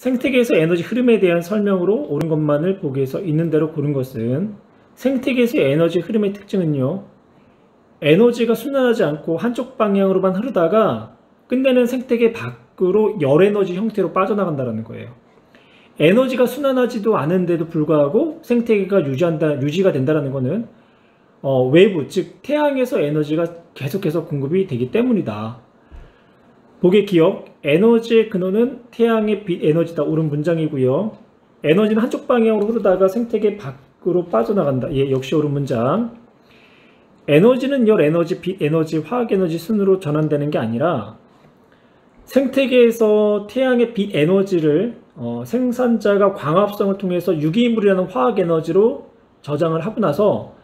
생태계에서 에너지 흐름에 대한 설명으로 옳은 것만을 보기에서 있는 대로 고른 것은 생태계에서의 에너지 흐름의 특징은요. 에너지가 순환하지 않고 한쪽 방향으로만 흐르다가 끝내는 생태계 밖으로 열에너지 형태로 빠져나간다는 거예요. 에너지가 순환하지도 않은데도 불구하고 생태계가 유지가 된다는 것은 외부, 즉 태양에서 에너지가 계속해서 공급이 되기 때문이다. 보기 기억, 에너지의 근원은 태양의 빛 에너지다. 옳은 문장이고요. 에너지는 한쪽 방향으로 흐르다가 생태계 밖으로 빠져나간다. 예, 역시 옳은 문장. 에너지는 열 에너지, 빛 에너지, 화학 에너지 순으로 전환되는 게 아니라 생태계에서 태양의 빛 에너지를 생산자가 광합성을 통해서 유기물이라는 화학 에너지로 저장을 하고 나서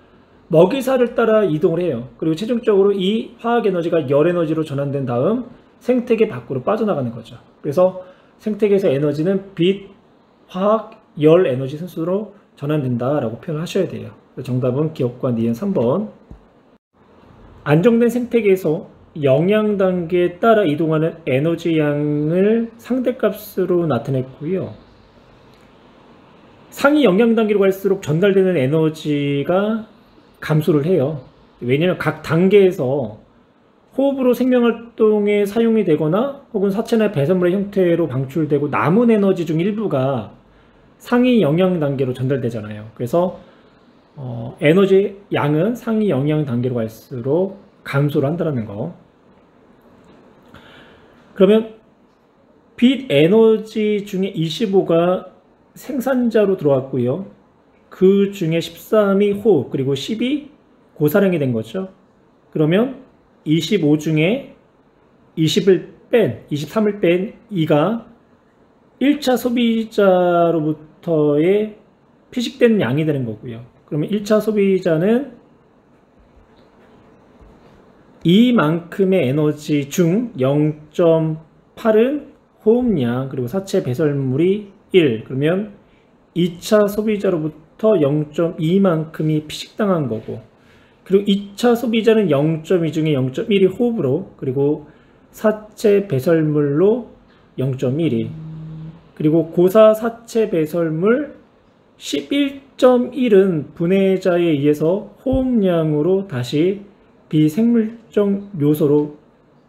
먹이사를 따라 이동을 해요. 그리고 최종적으로 이 화학 에너지가 열 에너지로 전환된 다음 생태계 밖으로 빠져나가는 거죠. 그래서 생태계에서 에너지는 빛, 화학, 열 에너지 순서로 전환된다라고 표현을 하셔야 돼요. 정답은 기억과 니은 3번. 안정된 생태계에서 영양 단계에 따라 이동하는 에너지 양을 상대값으로 나타냈고요. 상위 영양 단계로 갈수록 전달되는 에너지가 감소를 해요. 왜냐하면 각 단계에서 호흡으로 생명활동에 사용이 되거나 혹은 사체나 배설물의 형태로 방출되고 남은 에너지 중 일부가 상위 영양 단계로 전달되잖아요. 그래서 에너지 양은 상위 영양 단계로 갈수록 감소를 한다는 거. 그러면 빛 에너지 중에 25가 생산자로 들어왔고요. 그 중에 13이 호흡, 그리고 10이 고사량이 된 거죠. 그러면 25 중에 23을 뺀 2가 1차 소비자로부터의 피식된 양이 되는 거고요. 그러면 1차 소비자는 이만큼의 에너지 중 0.8은 호흡량, 그리고 사체 배설물이 1. 그러면 2차 소비자로부터 0.2만큼이 피식당한 거고, 그리고 2차 소비자는 0.2 중에 0.1이 호흡으로, 그리고 사체 배설물로 0.1이, 그리고 고사 사체 배설물 11.1은 분해자에 의해서 호흡량으로 다시 비생물적 요소로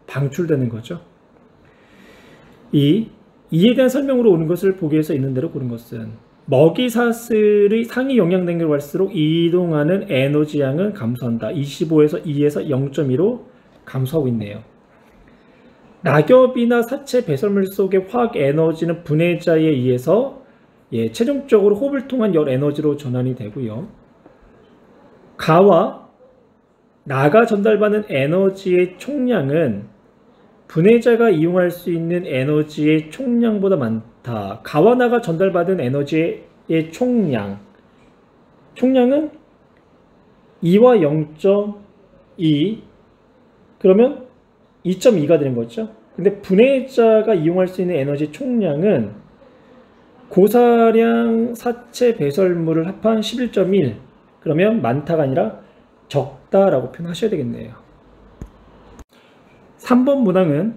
방출되는 거죠. 이에 대한 설명으로 오는 것을 보기에서 있는 대로 고른 것은 먹이사슬의 상위 영양 단계로 갈수록 이동하는 에너지 양은 감소한다. 25에서 2에서 0.2로 감소하고 있네요. 낙엽이나 사체 배설물 속의 화학 에너지는 분해자에 의해서 최종적으로 호흡을 통한 열 에너지로 전환이 되고요. 가와 나가 전달받는 에너지의 총량은 분해자가 이용할 수 있는 에너지의 총량보다 많다. 가와 나가 전달받은 에너지의 총량은 2와 0.2, 그러면 2.2가 되는 거죠. 근데 분해자가 이용할 수 있는 에너지 총량은 고사량 사체 배설물을 합한 11.1, 그러면 많다가 아니라 적다라고 표현하셔야 되겠네요. 3번 문항은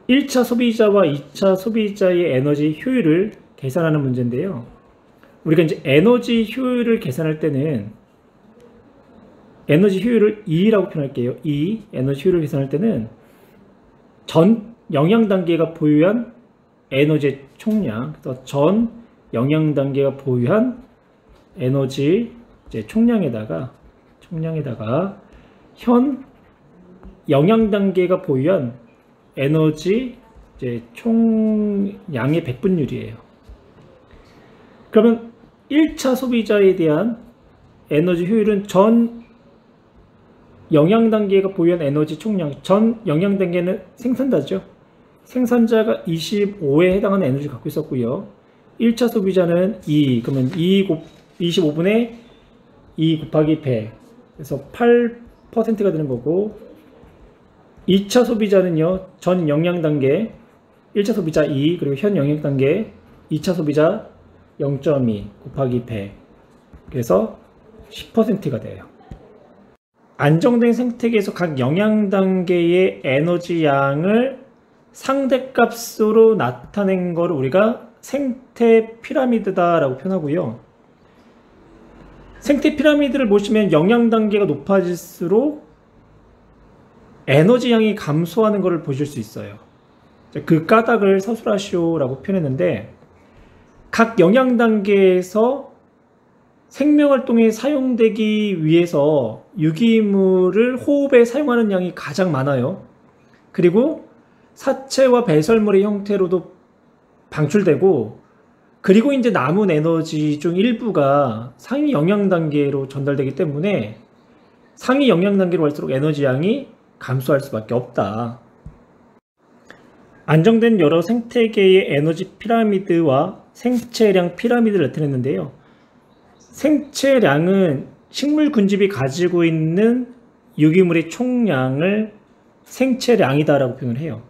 1차 소비자와 2차 소비자의 에너지 효율을 계산하는 문제인데요. 우리가 이제 에너지 효율을 계산할 때는 에너지 효율을 E라고 표현할게요. 에너지 효율을 계산할 때는 전 영양 단계가 보유한 에너지 총량, 그래서 전 영양 단계가 보유한 에너지 총량에다가 현 영양 단계가 보유한 에너지 총량의 백분율이에요. 그러면 1차 소비자에 대한 에너지 효율은 전 영양 단계가 보유한 에너지 총량, 전 영양 단계는 생산자죠. 생산자가 25에 해당하는 에너지를 갖고 있었고요. 1차 소비자는 2, 그러면 25분의 2 곱하기 100, 그래서 8%가 되는 거고, 2차 소비자는요, 전 영양 단계 1차 소비자 2, 그리고 현 영양 단계 2차 소비자 0.2 곱하기 100, 그래서 10%가 돼요. 안정된 생태계에서 각 영양 단계의 에너지 양을 상대값으로 나타낸 걸 우리가 생태 피라미드다라고 표현하고요. 생태 피라미드를 보시면 영양 단계가 높아질수록 에너지 양이 감소하는 것을 보실 수 있어요. 그 까닭을 서술하시오라고 표현했는데, 각 영양 단계에서 생명활동에 사용되기 위해서 유기물을 호흡에 사용하는 양이 가장 많아요. 그리고 사체와 배설물의 형태로도 방출되고, 그리고 이제 남은 에너지 중 일부가 상위 영양 단계로 전달되기 때문에 상위 영양 단계로 갈수록 에너지 양이 감소할 수밖에 없다. 안정된 여러 생태계의 에너지 피라미드와 생체량 피라미드를 나타냈는데요. 생체량은 식물 군집이 가지고 있는 유기물의 총량을 생체량이다라고 표현을 해요.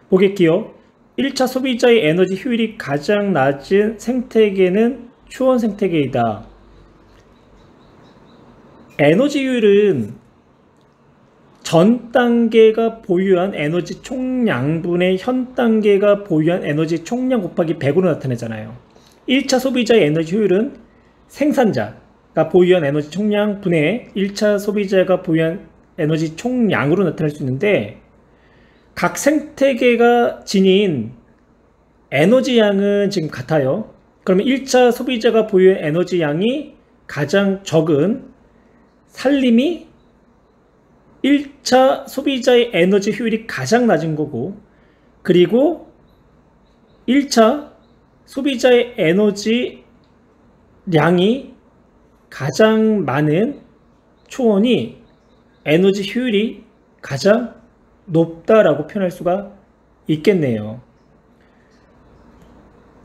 보겠기요. 1차 소비자의 에너지 효율이 가장 낮은 생태계는 초원 생태계이다. 에너지 효율은 전 단계가 보유한 에너지 총량분의 현 단계가 보유한 에너지 총량 곱하기 100으로 나타내잖아요. 1차 소비자의 에너지 효율은 생산자가 보유한 에너지 총량 분의 1차 소비자가 보유한 에너지 총량으로 나타낼 수 있는데, 각 생태계가 지닌 에너지 양은 지금 같아요. 그러면 1차 소비자가 보유한 에너지 양이 가장 적은 산림이 1차 소비자의 에너지 효율이 가장 낮은 거고, 그리고 1차 소비자의 에너지 량이 가장 많은 초원이 에너지 효율이 가장 높다라고 표현할 수가 있겠네요.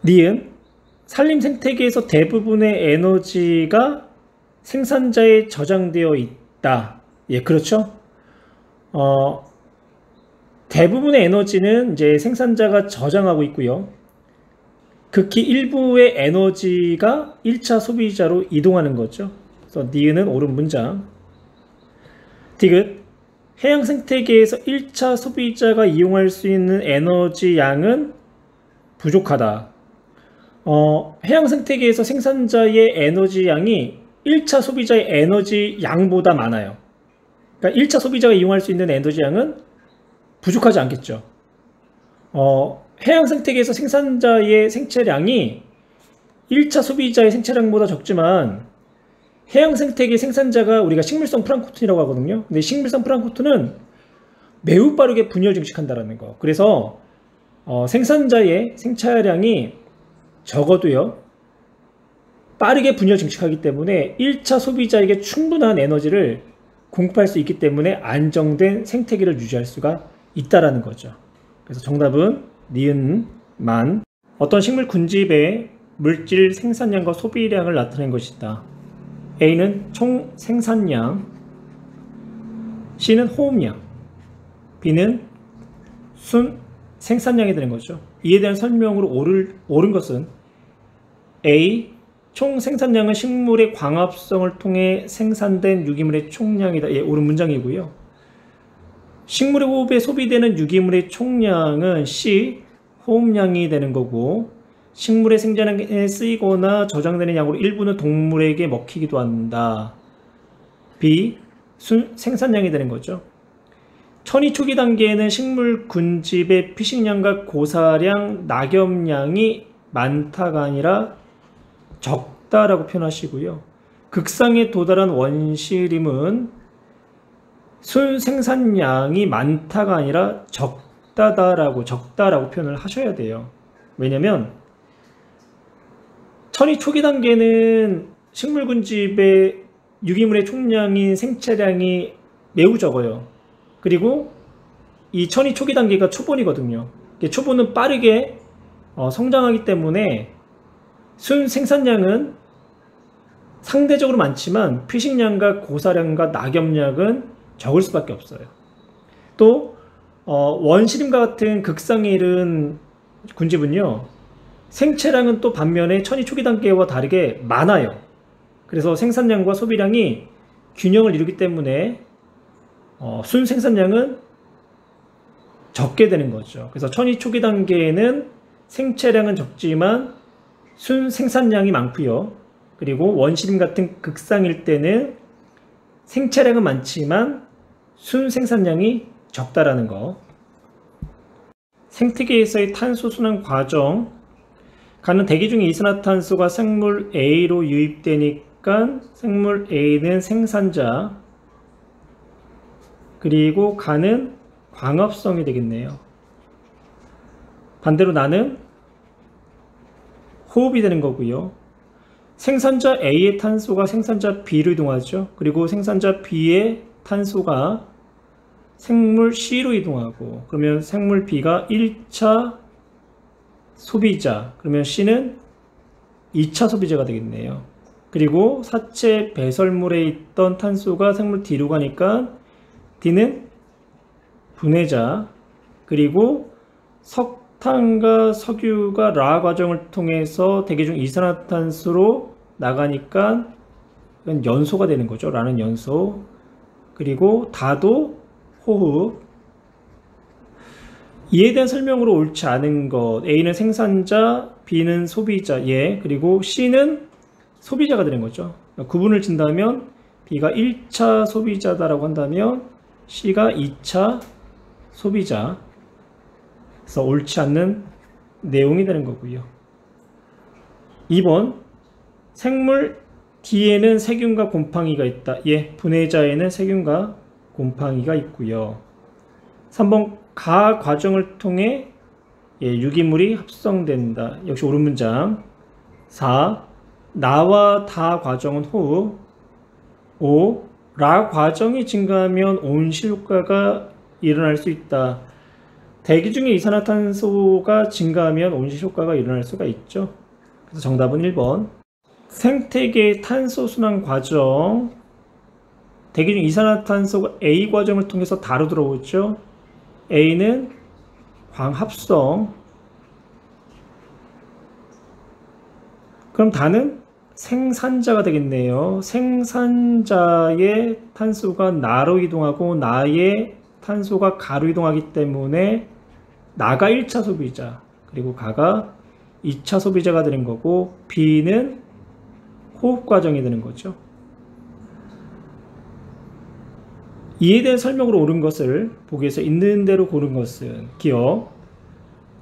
니은 산림 생태계에서 대부분의 에너지가 생산자에 저장되어 있다. 예, 그렇죠. 대부분의 에너지는 이제 생산자가 저장하고 있고요. 극히 일부의 에너지가 1차 소비자로 이동하는 거죠. 그래서 니은은 옳은 문장. 디귿 해양 생태계에서 1차 소비자가 이용할 수 있는 에너지 양은 부족하다. 해양 생태계에서 생산자의 에너지 양이 1차 소비자의 에너지 양보다 많아요. 그러니까 1차 소비자가 이용할 수 있는 에너지 양은 부족하지 않겠죠. 해양 생태계에서 생산자의 생체량이 1차 소비자의 생체량보다 적지만, 해양 생태계 생산자가 우리가 식물성 플랑크톤이라고 하거든요. 근데 식물성 플랑크톤은 매우 빠르게 분열 증식한다는 거. 그래서 생산자의 생체량이 적어도요, 빠르게 분열 증식하기 때문에 1차 소비자에게 충분한 에너지를 공급할 수 있기 때문에 안정된 생태계를 유지할 수가 있다라는 거죠. 그래서 정답은 니은만. 어떤 식물 군집의 물질 생산량과 소비량을 나타낸 것이다. A는 총 생산량, C는 호흡량, B는 순 생산량이 되는 거죠. 이에 대한 설명으로 옳은 것은 A, 총 생산량은 식물의 광합성을 통해 생산된 유기물의 총량이다. 예, 옳은 문장이고요. 식물의 호흡에 소비되는 유기물의 총량은 C, 호흡량이 되는 거고, 식물의 생산에 쓰이거나 저장되는 양으로 일부는 동물에게 먹히기도 한다. B, 생산량이 되는 거죠. 천이 초기 단계에는 식물 군집의 피식량과 고사량, 낙엽량이 많다가 아니라 적다라고 표현하시고요. 극상에 도달한 원시림은 순 생산량이 많다가 아니라 적다라고 표현을 하셔야 돼요. 왜냐면 천이 초기 단계는 식물 군집의 유기물의 총량인 생체량이 매우 적어요. 그리고 이 천이 초기 단계가 초본이거든요. 초본은 빠르게 성장하기 때문에 순 생산량은 상대적으로 많지만 피식량과 고사량과 낙엽량은 적을 수밖에 없어요. 또 원시림과 같은 극상에 이른 군집은요, 생체량은 또 반면에 천이 초기 단계와 다르게 많아요. 그래서 생산량과 소비량이 균형을 이루기 때문에 순 생산량은 적게 되는 거죠. 그래서 천이 초기 단계에는 생체량은 적지만 순 생산량이 많고요. 그리고 원시림 같은 극상일 때는 생체량은 많지만 순 생산량이 적다라는 거. 생태계에서의 탄소 순환 과정. 가는 대기 중에 이산화탄소가 생물 A로 유입되니까 생물 A는 생산자, 그리고 가는 광합성이 되겠네요. 반대로 나는 호흡이 되는 거고요. 생산자 A의 탄소가 생산자 B로 이동하죠. 그리고 생산자 B의 탄소가 생물 C로 이동하고, 그러면 생물 B가 1차 소비자, 그러면 C는 2차 소비자가 되겠네요. 그리고 사체 배설물에 있던 탄소가 생물 D로 가니까 D는 분해자, 그리고 석탄과 석유가 라 과정을 통해서 대기 중 이산화탄소로 나가니까 연소가 되는 거죠. 라는 연소. 그리고 다도 호흡. 이에 대한 설명으로 옳지 않은 것. A는 생산자, B는 소비자, 예. 그리고 C는 소비자가 되는 거죠. 구분을 진다면 B가 1차 소비자다라고 한다면 C가 2차 소비자. 그래서 옳지 않는 내용이 되는 거고요. 2번, 생물 D에는 세균과 곰팡이가 있다. 예, 분해자에는 세균과 곰팡이가 있고요. 3번, 가 과정을 통해 유기물이 합성된다. 역시 옳은 문장. 4. 나와 다 과정은 호흡. 5. 라 과정이 증가하면 온실 효과가 일어날 수 있다. 대기 중에 이산화탄소가 증가하면 온실 효과가 일어날 수가 있죠. 그래서 정답은 1번. 생태계의 탄소 순환 과정. 대기 중 이산화탄소가 A 과정을 통해서 다로 들어오죠. A는 광합성. 그럼 다는 생산자가 되겠네요. 생산자의 탄소가 나로 이동하고 나의 탄소가 가로 이동하기 때문에 나가 1차 소비자, 그리고 가가 2차 소비자가 되는 거고, B는 호흡 과정이 되는 거죠. 이에 대한 설명으로 옳은 것을 보기에서 있는 대로 고른 것은 기억.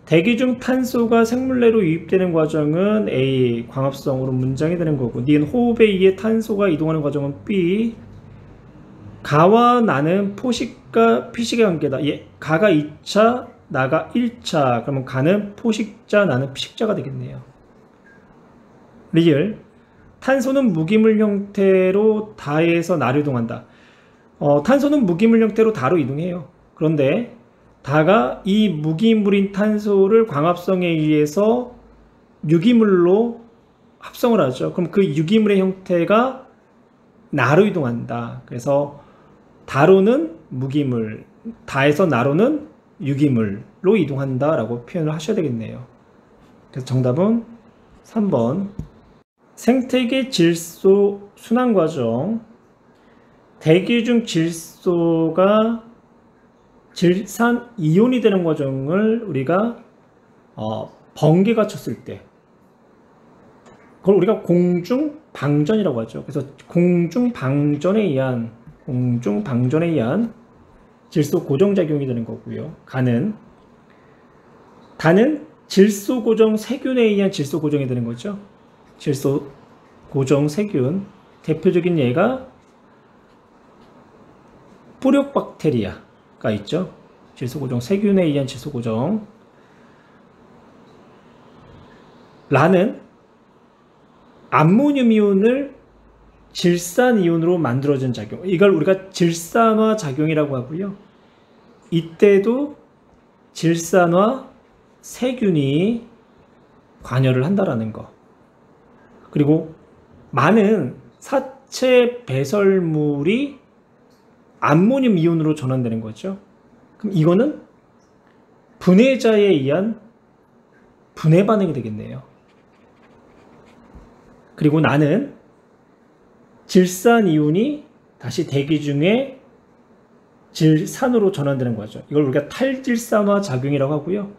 대기 중 탄소가 생물내로 유입되는 과정은 A, 광합성으로 문장이 되는 거고, 니은 호흡에 의해 탄소가 이동하는 과정은 B. 가와 나는 포식과 피식의 관계다. 예, 가가 2차, 나가 1차. 그러면 가는 포식자, 나는 피식자가 되겠네요. 리을. 탄소는 무기물 형태로 다에서 나로 이동한다. 탄소는 무기물 형태로 다로 이동해요. 그런데 다가 이 무기물인 탄소를 광합성에 의해서 유기물로 합성을 하죠. 그럼 그 유기물의 형태가 나로 이동한다. 그래서 다로는 무기물, 다에서 나로는 유기물로 이동한다 라고 표현을 하셔야 되겠네요. 그래서 정답은 3번. 생태계 질소 순환 과정. 대기 중 질소가 질산 이온이 되는 과정을 우리가 번개가 쳤을 때, 그걸 우리가 공중 방전이라고 하죠. 그래서 공중 방전에 의한 질소 고정작용이 되는 거고요. 다는 질소 고정 세균에 의한 질소 고정이 되는 거죠. 질소 고정 세균. 대표적인 예가 뿌력박테리아가 있죠. 질소고정 세균에 의한 질소고정. 라는 암모늄 이온을 질산 이온으로 만들어진 작용. 이걸 우리가 질산화 작용이라고 하고요. 이때도 질산화 세균이 관여를 한다라는 거. 그리고 많은 사체 배설물이 암모늄 이온으로 전환되는 거죠. 그럼 이거는 분해자에 의한 분해 반응이 되겠네요. 그리고 나는 질산 이온이 다시 대기 중에 질산으로 전환되는 거죠. 이걸 우리가 탈질산화 작용이라고 하고요.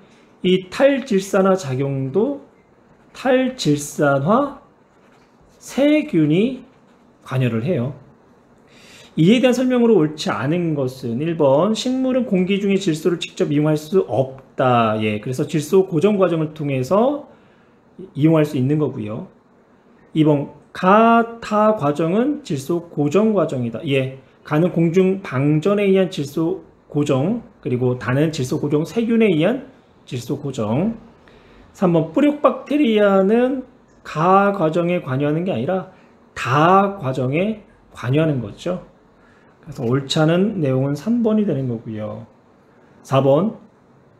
이 탈질산화 작용도 탈질산화 세균이 관여를 해요. 이에 대한 설명으로 옳지 않은 것은 1번 식물은 공기 중의 질소를 직접 이용할 수 없다. 예, 그래서 질소 고정 과정을 통해서 이용할 수 있는 거고요. 2번 가타 과정은 질소 고정 과정이다. 예, 가는 공중 방전에 의한 질소 고정, 그리고 다는 질소 고정 세균에 의한 질소 고정. 3번 뿌력박테리아는 가 과정에 관여하는 게 아니라 다 과정에 관여하는 거죠. 그래서 옳지 않은 내용은 3번이 되는 거고요. 4번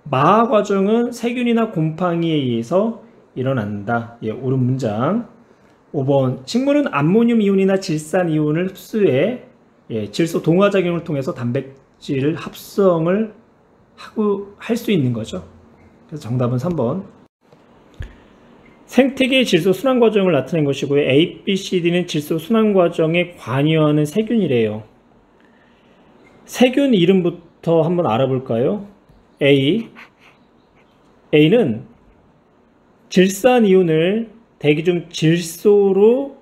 마 과정은 세균이나 곰팡이에 의해서 일어난다. 예, 옳은 문장. 5번 식물은 암모늄 이온이나 질산 이온을 흡수해 질소 동화 작용을 통해서 단백질 합성을 할 수 있는 거죠. 그래서 정답은 3번. 생태계의 질소 순환 과정을 나타낸 것이고요. A, B, C, D는 질소 순환 과정에 관여하는 세균이래요. 세균 이름부터 한번 알아볼까요? A는 질산 이온을 대기 중 질소로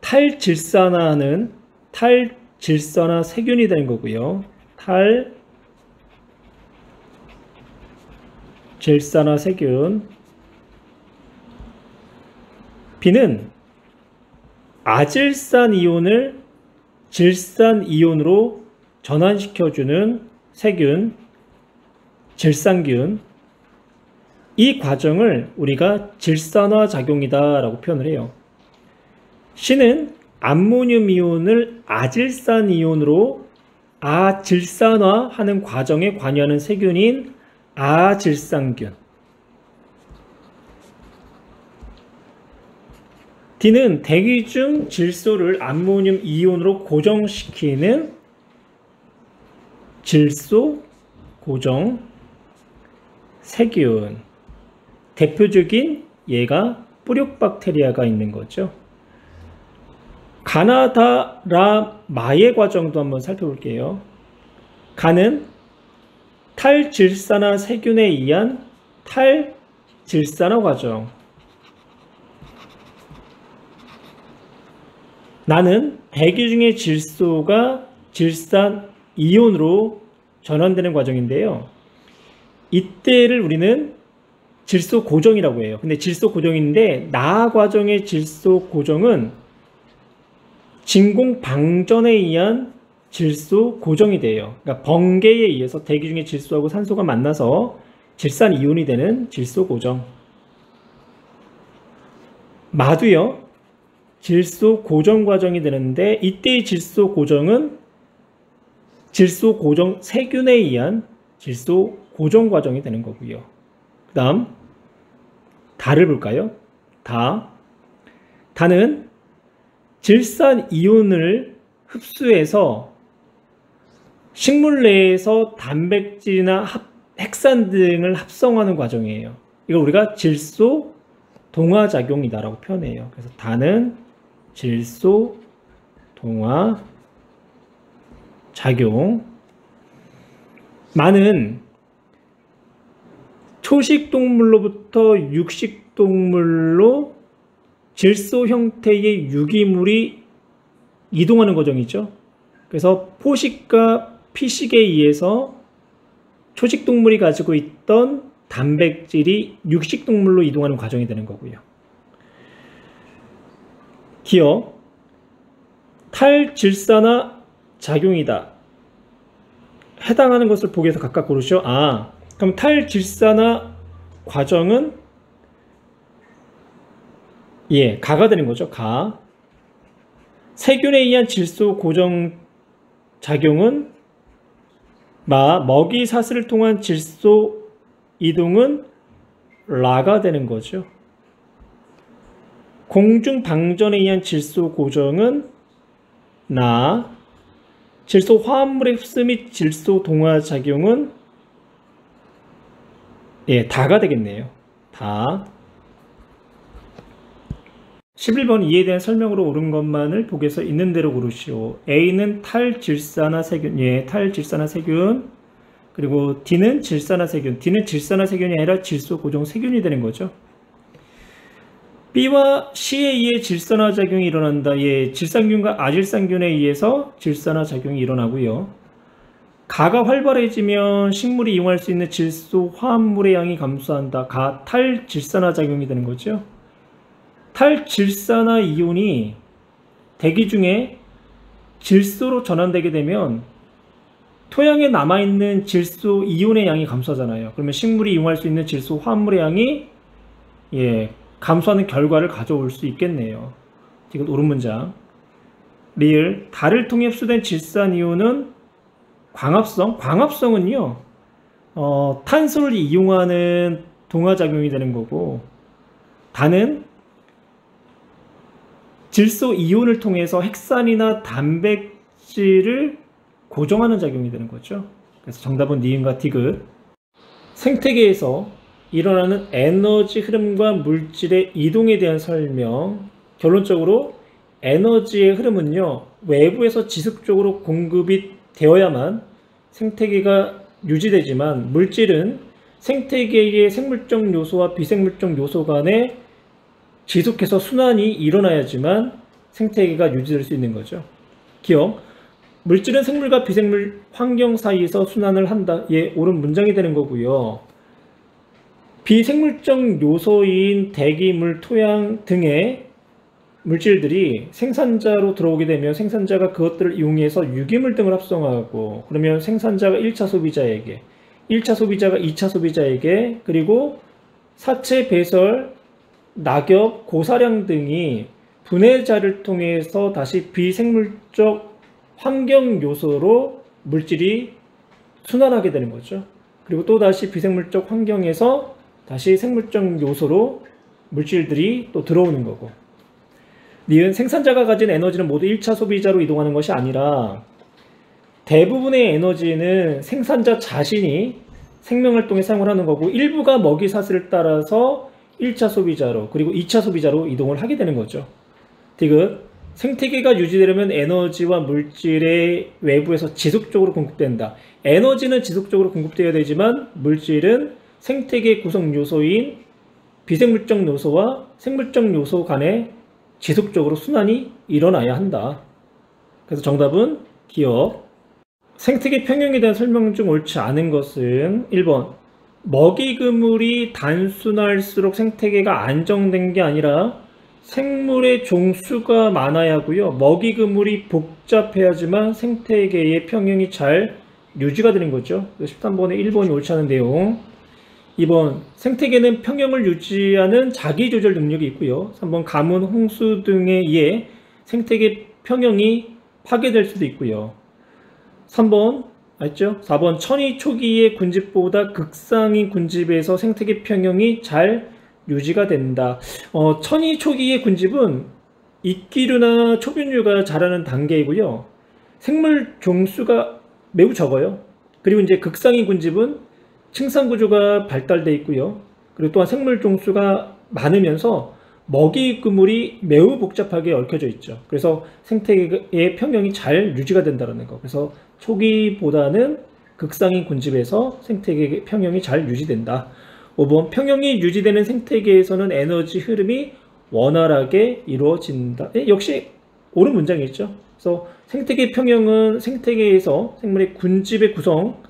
탈질산화하는 탈질산화 세균이 되는 거고요. 탈질산화 세균. B는 아질산 이온을 질산 이온으로 전환시켜주는 세균, 질산균. 이 과정을 우리가 질산화 작용이다 라고 표현을 해요. C는 암모늄 이온을 아질산 이온으로 아질산화하는 과정에 관여하는 세균인 아질산균. D는 대기 중 질소를 암모늄 이온으로 고정시키는 질소 고정 세균. 대표적인 예가 뿌력박테리아가 있는 거죠. 가나다라 마의 과정도 한번 살펴볼게요. 가는 탈질산화 세균에 의한 탈질산화 과정. 나는 대기 중의 질소가 질산 이온으로 전환되는 과정인데요. 이때를 우리는 질소 고정이라고 해요. 근데 질소 고정인데 나 과정의 질소 고정은 진공 방전에 의한 질소 고정이 돼요. 그러니까 번개에 의해서 대기 중의 질소하고 산소가 만나서 질산 이온이 되는 질소 고정. 마도요. 질소 고정 과정이 되는데 이때의 질소 고정은 질소 고정 세균에 의한 질소 고정 과정이 되는 거고요. 그 다음 다를 볼까요? 다는 질산 이온을 흡수해서 식물 내에서 단백질이나 핵산 등을 합성하는 과정이에요. 이걸 우리가 질소 동화 작용이다라고 표현해요. 그래서 다는 질소 동화 작용. 마는 초식동물로부터 육식동물로 질소 형태의 유기물이 이동하는 과정이죠. 그래서 포식과 피식에 의해서 초식동물이 가지고 있던 단백질이 육식동물로 이동하는 과정이 되는 거고요. 기억, 탈질산화 작용이다. 해당하는 것을 보기 위해서 각각 고르시오. 그럼 탈질산화 과정은 가가 되는 거죠. 가. 세균에 의한 질소 고정 작용은 먹이 사슬을 통한 질소 이동은 라가 되는 거죠. 공중 방전에 의한 질소 고정은 나. 질소 화합물의 흡수 및 질소 동화 작용은 다가 되겠네요. 다. 11번 이에 대한 설명으로 옳은 것만을 복에서 있는 대로 고르시오. A는 탈질산화 세균, 탈질산화 세균. 그리고 D는 질산화 세균. D는 질산화 세균이 아니라 질소 고정 세균이 되는 거죠. B와 C에 의해 질산화 작용이 일어난다. 질산균과 아질산균에 의해서 질산화 작용이 일어나고요. 가가 활발해지면 식물이 이용할 수 있는 질소 화합물의 양이 감소한다. 가 탈질산화 작용이 되는 거죠. 탈질산화 이온이 대기 중에 질소로 전환되게 되면 토양에 남아있는 질소 이온의 양이 감소하잖아요. 그러면 식물이 이용할 수 있는 질소 화합물의 양이 감소하는 결과를 가져올 수 있겠네요. 이건 옳은 문장. 리을, 달을 통해 흡수된 질산이온은 광합성은요, 탄소를 이용하는 동화작용이 되는 거고, 단은 질소 이온을 통해서 핵산이나 단백질을 고정하는 작용이 되는 거죠. 그래서 정답은 니은과 디귿. 생태계에서 일어나는 에너지 흐름과 물질의 이동에 대한 설명. 결론적으로 에너지의 흐름은요, 외부에서 지속적으로 공급이 되어야만 생태계가 유지되지만, 물질은 생태계의 생물적 요소와 비생물적 요소 간에 지속해서 순환이 일어나야지만 생태계가 유지될 수 있는 거죠. 기억, 물질은 생물과 비생물 환경 사이에서 순환을 한다. 옳은 문장이 되는 거고요. 비생물적 요소인 대기, 물, 토양 등의 물질들이 생산자로 들어오게 되면 생산자가 그것들을 이용해서 유기물 등을 합성하고, 그러면 생산자가 1차 소비자에게, 1차 소비자가 2차 소비자에게, 그리고 사체, 배설, 낙엽, 고사량 등이 분해자를 통해서 다시 비생물적 환경 요소로 물질이 순환하게 되는 거죠. 그리고 또 다시 비생물적 환경에서 다시 생물적 요소로 물질들이 또 들어오는 거고. 니은, 생산자가 가진 에너지는 모두 1차 소비자로 이동하는 것이 아니라 대부분의 에너지는 생산자 자신이 생명활동에 사용을 하는 거고, 일부가 먹이 사슬을 따라서 1차 소비자로, 그리고 2차 소비자로 이동을 하게 되는 거죠. 디귿, 생태계가 유지되려면 에너지와 물질의 외부에서 지속적으로 공급된다. 에너지는 지속적으로 공급되어야 되지만 물질은 생태계 구성 요소인 비생물적 요소와 생물적 요소 간에 지속적으로 순환이 일어나야 한다. 그래서 정답은 기억. 생태계 평형에 대한 설명 중 옳지 않은 것은 1번, 먹이 그물이 단순할수록 생태계가 안정된 게 아니라 생물의 종수가 많아야 하고요. 먹이 그물이 복잡해야지만 생태계의 평형이 잘 유지가 되는 거죠. 13번에 1번이 옳지 않은 내용. 2번, 생태계는 평형을 유지하는 자기조절 능력이 있고요. 3번, 가뭄, 홍수 등에 의해 생태계 평형이 파괴될 수도 있고요. 3번, 맞죠? 4번, 천이 초기의 군집보다 극상위 군집에서 생태계 평형이 잘 유지가 된다. 천이 초기의 군집은 이끼류나 초균류가 자라는 단계이고요. 생물 종수가 매우 적어요. 그리고 이제 극상위 군집은 층산 구조가 발달되어 있고요. 그리고 또한 생물 종수가 많으면서 먹이 그물이 매우 복잡하게 얽혀져 있죠. 그래서 생태계의 평형이 잘 유지가 된다는 거. 그래서 초기보다는 극상위 군집에서 생태계의 평형이 잘 유지된다. 5번, 평형이 유지되는 생태계에서는 에너지 흐름이 원활하게 이루어진다. 역시 옳은 문장이죠. 그래서 생태계 평형은 생태계에서 생물의 군집의 구성,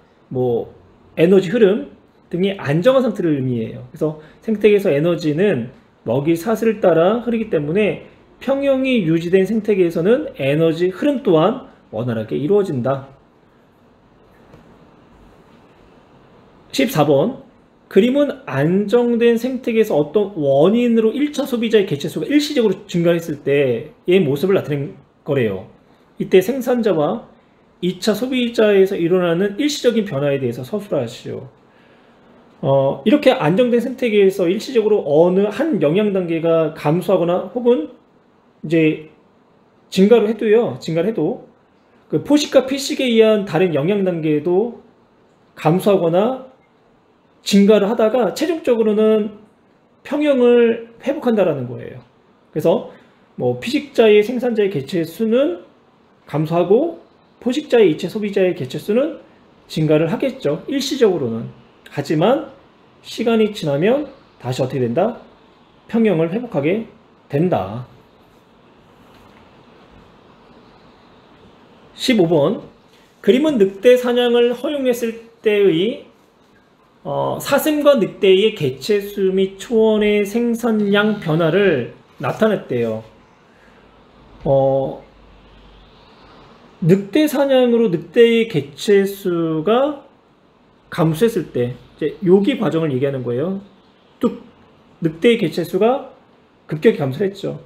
에너지 흐름 등이 안정한 상태를 의미해요. 그래서 생태계에서 에너지는 먹이 사슬을 따라 흐르기 때문에 평형이 유지된 생태계에서는 에너지 흐름 또한 원활하게 이루어진다. 14번, 그림은 안정된 생태계에서 어떤 원인으로 1차 소비자의 개체수가 일시적으로 증가했을 때의 모습을 나타낸 거래요. 이때 생산자와 2차 소비자에서 일어나는 일시적인 변화에 대해서 서술하시오. 이렇게 안정된 생태계에서 일시적으로 어느 한 영양 단계가 감소하거나 혹은 이제 증가를 해도 그 포식과 피식에 의한 다른 영양 단계도 감소하거나 증가를 하다가 최종적으로는 평형을 회복한다라는 거예요. 그래서 뭐 피식자의 생산자의 개체 수는 감소하고 포식자의 이체 소비자의 개체 수는 증가를 하겠죠. 일시적으로는. 하지만 시간이 지나면 다시 어떻게 된다? 평형을 회복하게 된다. 15번 그림은 늑대 사냥을 허용했을 때의 사슴과 늑대의 개체수 및 초원의 생산량 변화를 나타냈대요. 늑대 사냥으로 늑대의 개체수가 감소했을 때 이제 요기 과정을 얘기하는 거예요. 뚝 늑대의 개체수가 급격히 감소했죠.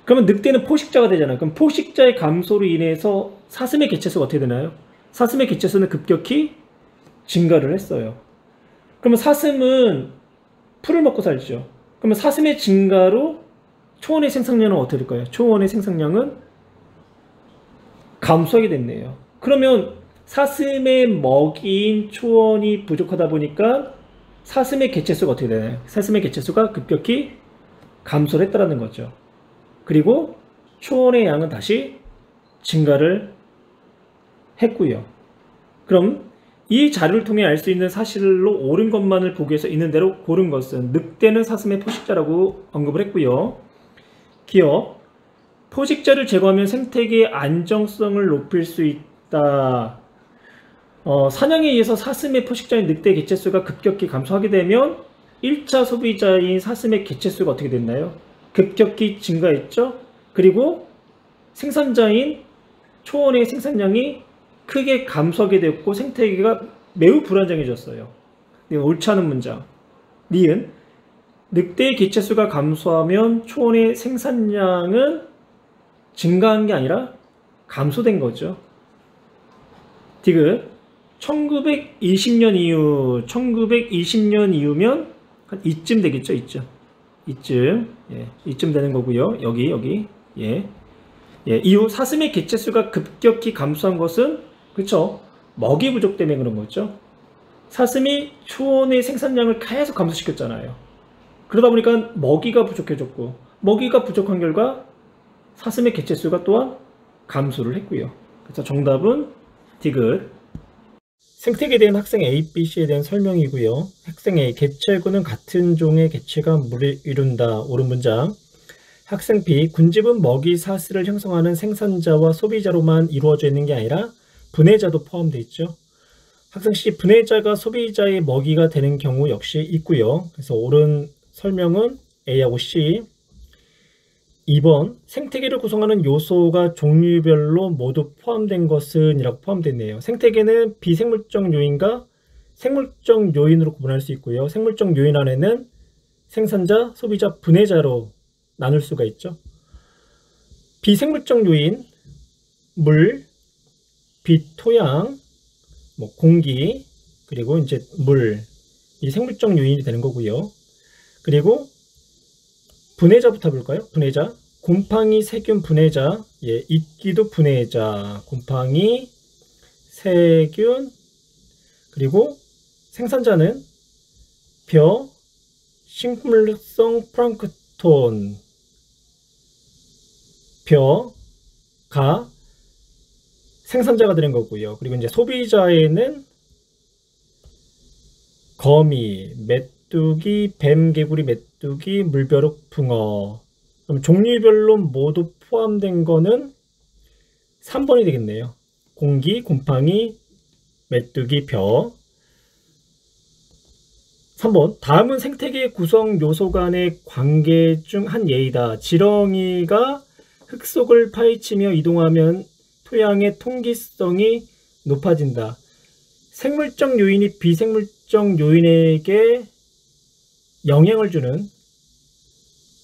그러면 늑대는 포식자가 되잖아요. 그럼 포식자의 감소로 인해서 사슴의 개체수가 어떻게 되나요? 사슴의 개체수는 급격히 증가를 했어요. 그러면 사슴은 풀을 먹고 살죠. 그러면 사슴의 증가로 초원의 생산량은 어떻게 될까요? 초원의 생산량은 감소하게 됐네요. 그러면 사슴의 먹이인 초원이 부족하다 보니까 사슴의 개체수가 어떻게 되나요? 사슴의 개체수가 급격히 감소를 했다는 거죠. 그리고 초원의 양은 다시 증가를 했고요. 그럼 이 자료를 통해 알 수 있는 사실로 옳은 것만을 보기 위해서 있는 대로 고른 것은 늑대는 사슴의 포식자라고 언급을 했고요. 기억 포식자를 제거하면 생태계의 안정성을 높일 수 있다. 사냥에 의해서 사슴의 포식자인 늑대 개체수가 급격히 감소하게 되면 1차 소비자인 사슴의 개체수가 어떻게 됐나요? 급격히 증가했죠. 그리고 생산자인 초원의 생산량이 크게 감소하게 되었고 생태계가 매우 불안정해졌어요. 옳지 않은 문장. 니은 늑대의 개체수가 감소하면 초원의 생산량은 증가한 게 아니라 감소된 거죠. 디귿 1920년 이후면 한 이쯤 되겠죠. 이쯤 되는 거고요. 여기 이후 사슴의 개체수가 급격히 감소한 것은 그렇죠. 먹이 부족 때문에 그런 거죠. 사슴이 초원의 생산량을 계속 감소시켰잖아요. 그러다 보니까 먹이가 부족해졌고 먹이가 부족한 결과 사슴의 개체수가 또한 감소를 했고요. 그래서 정답은 디귿. 생태계에 대한 학생 A, B, C에 대한 설명이고요. 학생 A, 개체군은 같은 종의 개체가 무리를 이룬다. 옳은 문장. 학생 B, 군집은 먹이 사슬을 형성하는 생산자와 소비자로만 이루어져 있는 게 아니라 분해자도 포함되어 있죠. 학생 C, 분해자가 소비자의 먹이가 되는 경우 역시 있고요. 그래서 옳은 설명은 A하고 C. 2번, 생태계를 구성하는 요소가 종류별로 모두 포함된 것은 이라고 포함됐네요. 생태계는 비생물적 요인과 생물적 요인으로 구분할 수 있고요. 생물적 요인 안에는 생산자, 소비자, 분해자로 나눌 수가 있죠. 비생물적 요인, 물, 빛, 토양, 공기, 그리고 이제 물, 이 생물적 요인이 되는 거고요. 그리고 분해자부터 볼까요? 분해자. 곰팡이, 세균, 분해자. 이끼도 분해자. 곰팡이, 세균, 그리고 생산자는 벼, 식물성 플랑크톤, 벼가 생산자가 되는 거고요. 그리고 이제 소비자에는 거미, 메뚜기, 뱀, 개구리, 메뚜기, 물벼룩, 붕어. 그럼 종류별로 모두 포함된 거는 3번이 되겠네요. 공기, 곰팡이, 메뚜기, 벼. 3번. 다음은 생태계 구성 요소 간의 관계 중 한 예이다. 지렁이가 흙 속을 파헤치며 이동하면 토양의 통기성이 높아진다. 생물적 요인이 비생물적 요인에게 영향을 주는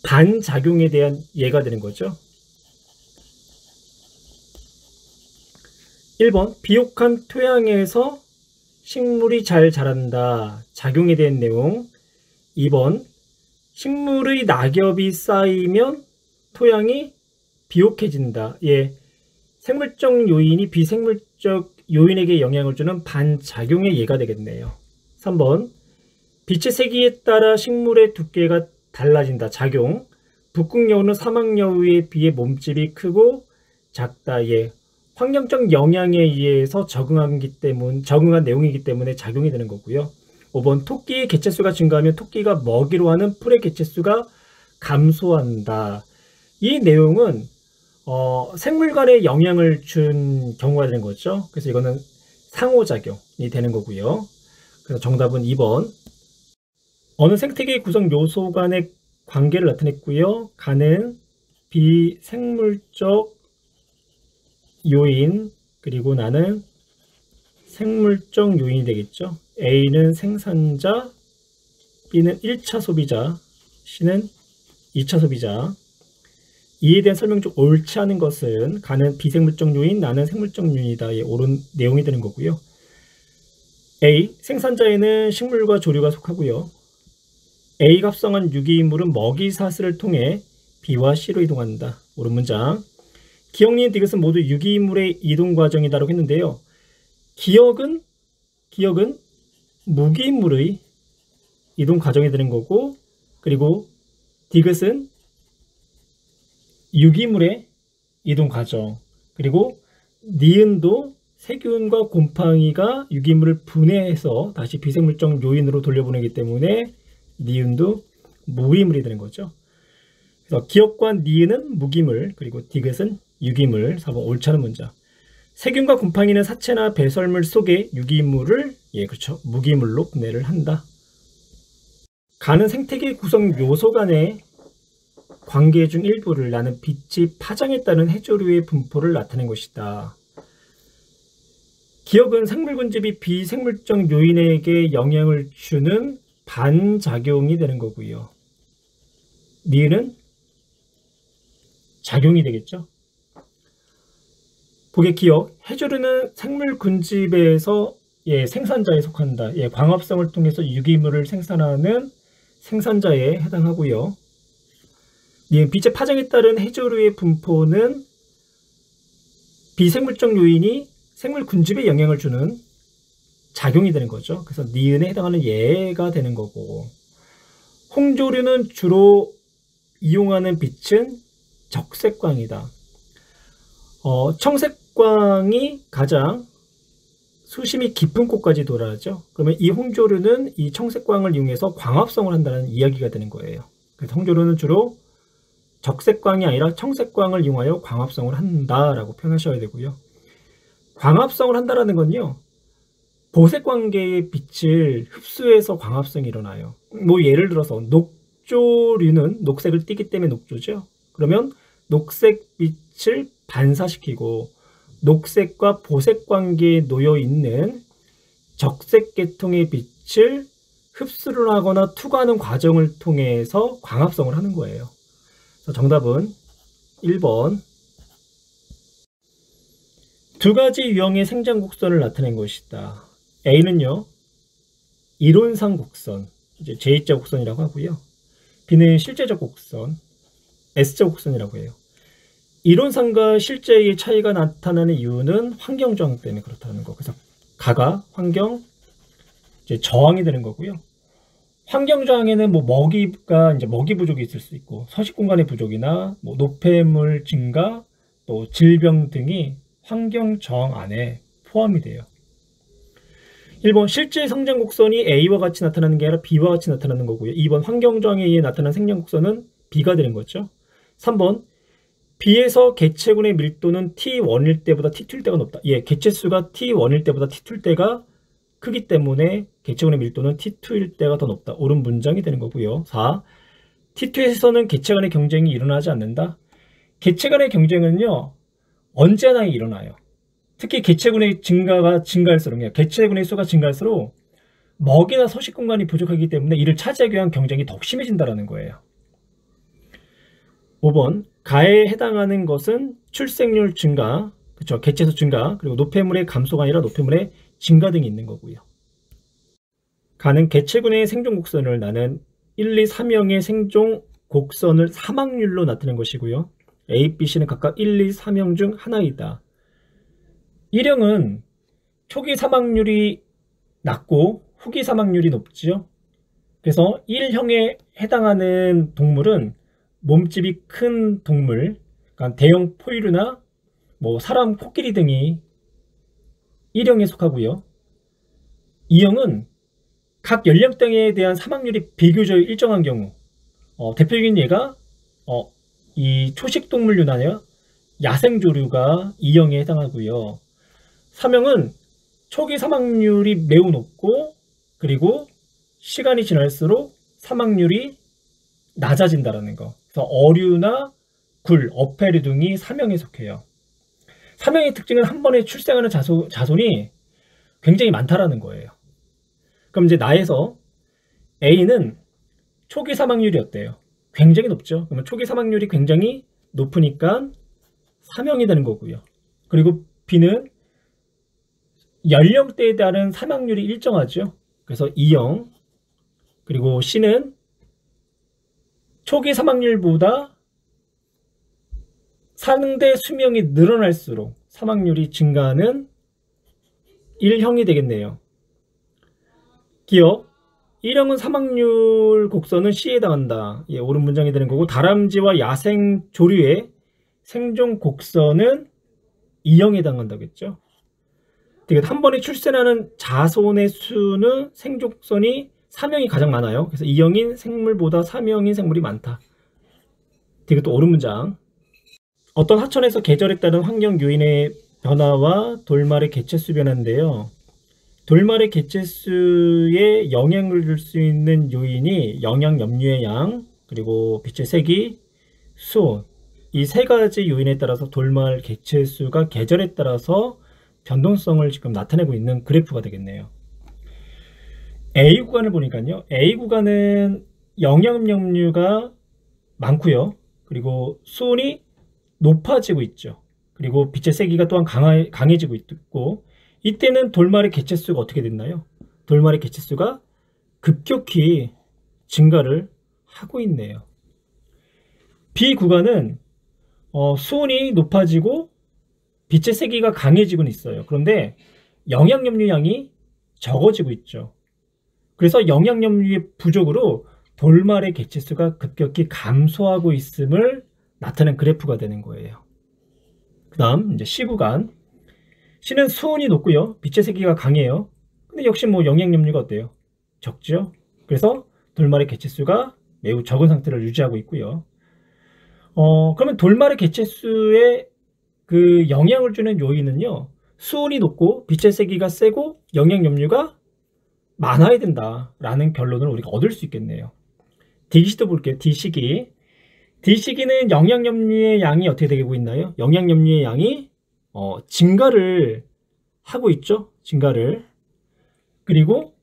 반작용에 대한 예가 되는 거죠. 1번, 비옥한 토양에서 식물이 잘 자란다. 작용에 대한 내용. 2번, 식물의 낙엽이 쌓이면 토양이 비옥해진다. 생물적 요인이 비생물적 요인에게 영향을 주는 반작용의 예가 되겠네요. 3번, 빛의 세기에 따라 식물의 두께가 달라진다. 작용. 북극여우는 사막여우에 비해 몸집이 크고 작다. 예. 환경적 영향에 의해서 적응한 내용이기 때문에 작용이 되는 거고요. 5번 토끼의 개체수가 증가하면 토끼가 먹이로 하는 풀의 개체수가 감소한다. 이 내용은 생물간에 영향을 준 경우가 되는 거죠. 그래서 이거는 상호작용이 되는 거고요. 그래서 정답은 2번. 어느 생태계 구성 요소 간의 관계를 나타냈고요. 간은 비생물적 요인, 그리고 나는 생물적 요인이 되겠죠. A는 생산자, B는 1차 소비자, C는 2차 소비자. 이에 대한 설명 중 옳지 않은 것은 간은 비생물적 요인, 나는 생물적 요인이다. 예, 옳은 내용이 되는 거고요. A. 생산자에는 식물과 조류가 속하고요. A가 합성한 유기물은 먹이 사슬을 통해 B와 C로 이동한다. 옳은 문장. 기억, 니은, 디귿은 모두 유기물의 이동 과정이다라고 했는데요. 기억은 무기물의 이동 과정이 되는 거고, 그리고 디귿은 유기물의 이동 과정, 그리고 니은도 세균과 곰팡이가 유기물을 분해해서 다시 비생물적 요인으로 돌려보내기 때문에 니은도 무기물이 되는 거죠. 그래서 기억과 니은은 무기물, 그리고 디귿은 유기물. 4번 옳지 않은 문장. 세균과 곰팡이는 사체나 배설물 속의 유기물을 그렇죠, 무기물로 분해를 한다. 간은 생태계 구성 요소 간의 관계 중 일부를 나는 빛이 파장에 따른 해조류의 분포를 나타낸 것이다. 기억은 생물군집이 비생물적 요인에게 영향을 주는 반작용이 되는 거고요. 니은은 작용이 되겠죠. 보게 기억, 해조류는 생물군집에서 생산자에 속한다. 광합성을 통해서 유기물을 생산하는 생산자에 해당하고요. 빛의 파장에 따른 해조류의 분포는 비생물적 요인이 생물군집에 영향을 주는 작용이 되는 거죠. 그래서 니은에 해당하는 예가 되는 거고, 홍조류는 주로 이용하는 빛은 적색광이다. 청색광이 가장 수심이 깊은 곳까지 돌아가죠. 그러면 이 홍조류는 이 청색광을 이용해서 광합성을 한다는 이야기가 되는 거예요. 그래서 홍조류는 주로 적색광이 아니라 청색광을 이용하여 광합성을 한다라고 표현하셔야 되고요. 광합성을 한다라는 건요, 보색관계의 빛을 흡수해서 광합성이 일어나요. 예를 들어서 녹조류는 녹색을 띠기 때문에 녹조죠. 그러면 녹색 빛을 반사시키고 녹색과 보색 관계에 놓여 있는 적색 계통의 빛을 흡수를 하거나 투과하는 과정을 통해서 광합성을 하는 거예요. 그래서 정답은 1번. 두 가지 유형의 생장 곡선을 나타낸 것이다. A는요, 이론상 곡선, 이제 J자 곡선이라고 하고요. B는 실제적 곡선, S자 곡선이라고 해요. 이론상과 실제의 차이가 나타나는 이유는 환경 저항 때문에 그렇다는 거. 그래서 가가 환경 저항이 되는 거고요. 환경 저항에는 먹이가 먹이 부족이 있을 수 있고, 서식 공간의 부족이나 노폐물 증가, 또 질병 등이 환경 저항 안에 포함이 돼요. 1번 실제 성장 곡선이 A와 같이 나타나는 게 아니라 B와 같이 나타나는 거고요. 2번 환경 저항에 의해 나타난 생장 곡선은 B가 되는 거죠. 3번 B에서 개체군의 밀도는 T1일 때보다 T2일 때가 높다. 개체수가 T1일 때보다 T2일 때가 크기 때문에 개체군의 밀도는 T2일 때가 더 높다. 옳은 문장이 되는 거고요. 4. T2에서는 개체 간의 경쟁이 일어나지 않는다. 개체 간의 경쟁은요, 언제나 일어나요. 특히 개체군의 개체군의 수가 증가할수록 먹이나 서식 공간이 부족하기 때문에 이를 차지하기 위한 경쟁이 더욱 심해진다는 거예요. 5번 가에 해당하는 것은 출생률 증가, 그렇죠, 개체수 증가, 그리고 노폐물의 감소가 아니라 노폐물의 증가 등이 있는 거고요. 가는 개체군의 생존 곡선을 나는 1, 2, 3형의 생존 곡선을 사막률로 나타낸 것이고요. A, B, C는 각각 1, 2, 3형 중 하나이다. 1형은 초기 사망률이 낮고 후기 사망률이 높죠. 그래서 1형에 해당하는 동물은 몸집이 큰 동물, 그러니까 대형 포유류나 뭐 사람, 코끼리 등이 1형에 속하고요. 2형은 각 연령대에 대한 사망률이 비교적 일정한 경우, 대표적인 예가 이 초식동물류나 야생조류가 2형에 해당하고요. 3형은 초기 사망률이 매우 높고, 그리고 시간이 지날수록 사망률이 낮아진다는 거. 그래서 어류나 굴, 어패류 등이 3형에 속해요. 3형의 특징은 한 번에 출생하는 자손이 굉장히 많다라는 거예요. 그럼 이제 나에서 A는 초기 사망률이 어때요? 굉장히 높죠. 그러면 초기 사망률이 굉장히 높으니까 3형이 되는 거고요. 그리고 B는 연령대에 따른 사망률이 일정하죠. 그래서 2형. 그리고 C는 초기 사망률보다 상대 수명이 늘어날수록 사망률이 증가하는 1형이 되겠네요. 기억. 1형은 사망률 곡선은 C에 해당한다. 예, 옳은 문장이 되는 거고, 다람쥐와 야생 조류의 생존 곡선은 2형에 해당한다겠죠. 한 번에 출생하는 자손의 수는 생존선이 3형이 가장 많아요. 그래서 2형인 생물보다 3형인 생물이 많다. 이것도 옳은 문장. 어떤 하천에서 계절에 따른 환경 요인의 변화와 돌말의 개체수 변화인데요. 돌말의 개체수에 영향을 줄 수 있는 요인이 영양 염류의 양, 그리고 빛의 세기, 수온, 이 세 가지 요인에 따라서 돌말 개체수가 계절에 따라서 변동성을 지금 나타내고 있는 그래프가 되겠네요. A 구간을 보니까요. A 구간은 영양 염류가 많고요. 그리고 수온이 높아지고 있죠. 그리고 빛의 세기가 또한 강해지고 있고, 이때는 돌말의 개체수가 어떻게 됐나요? 돌말의 개체수가 급격히 증가를 하고 있네요. B 구간은 수온이 높아지고 빛의 세기가 강해지고는 있어요. 그런데 영양염류 양이 적어지고 있죠. 그래서 영양염류의 부족으로 돌말의 개체수가 급격히 감소하고 있음을 나타낸 그래프가 되는 거예요. 그 다음 이제 C 구간. C는 수온이 높고요. 빛의 세기가 강해요. 근데 역시 뭐 영양염류가 어때요? 적죠. 그래서 돌말의 개체수가 매우 적은 상태를 유지하고 있고요. 그러면 돌말의 개체수에 그 영향을 주는 요인은요, 수온이 높고 빛의 세기가 세고 영양염류가 많아야 된다라는 결론을 우리가 얻을 수 있겠네요. D시도 볼게요. D시기. D시기는 영양염류의 양이 어떻게 되고 있나요? 영양염류의 양이 증가를 하고 있죠. 증가를. 그리고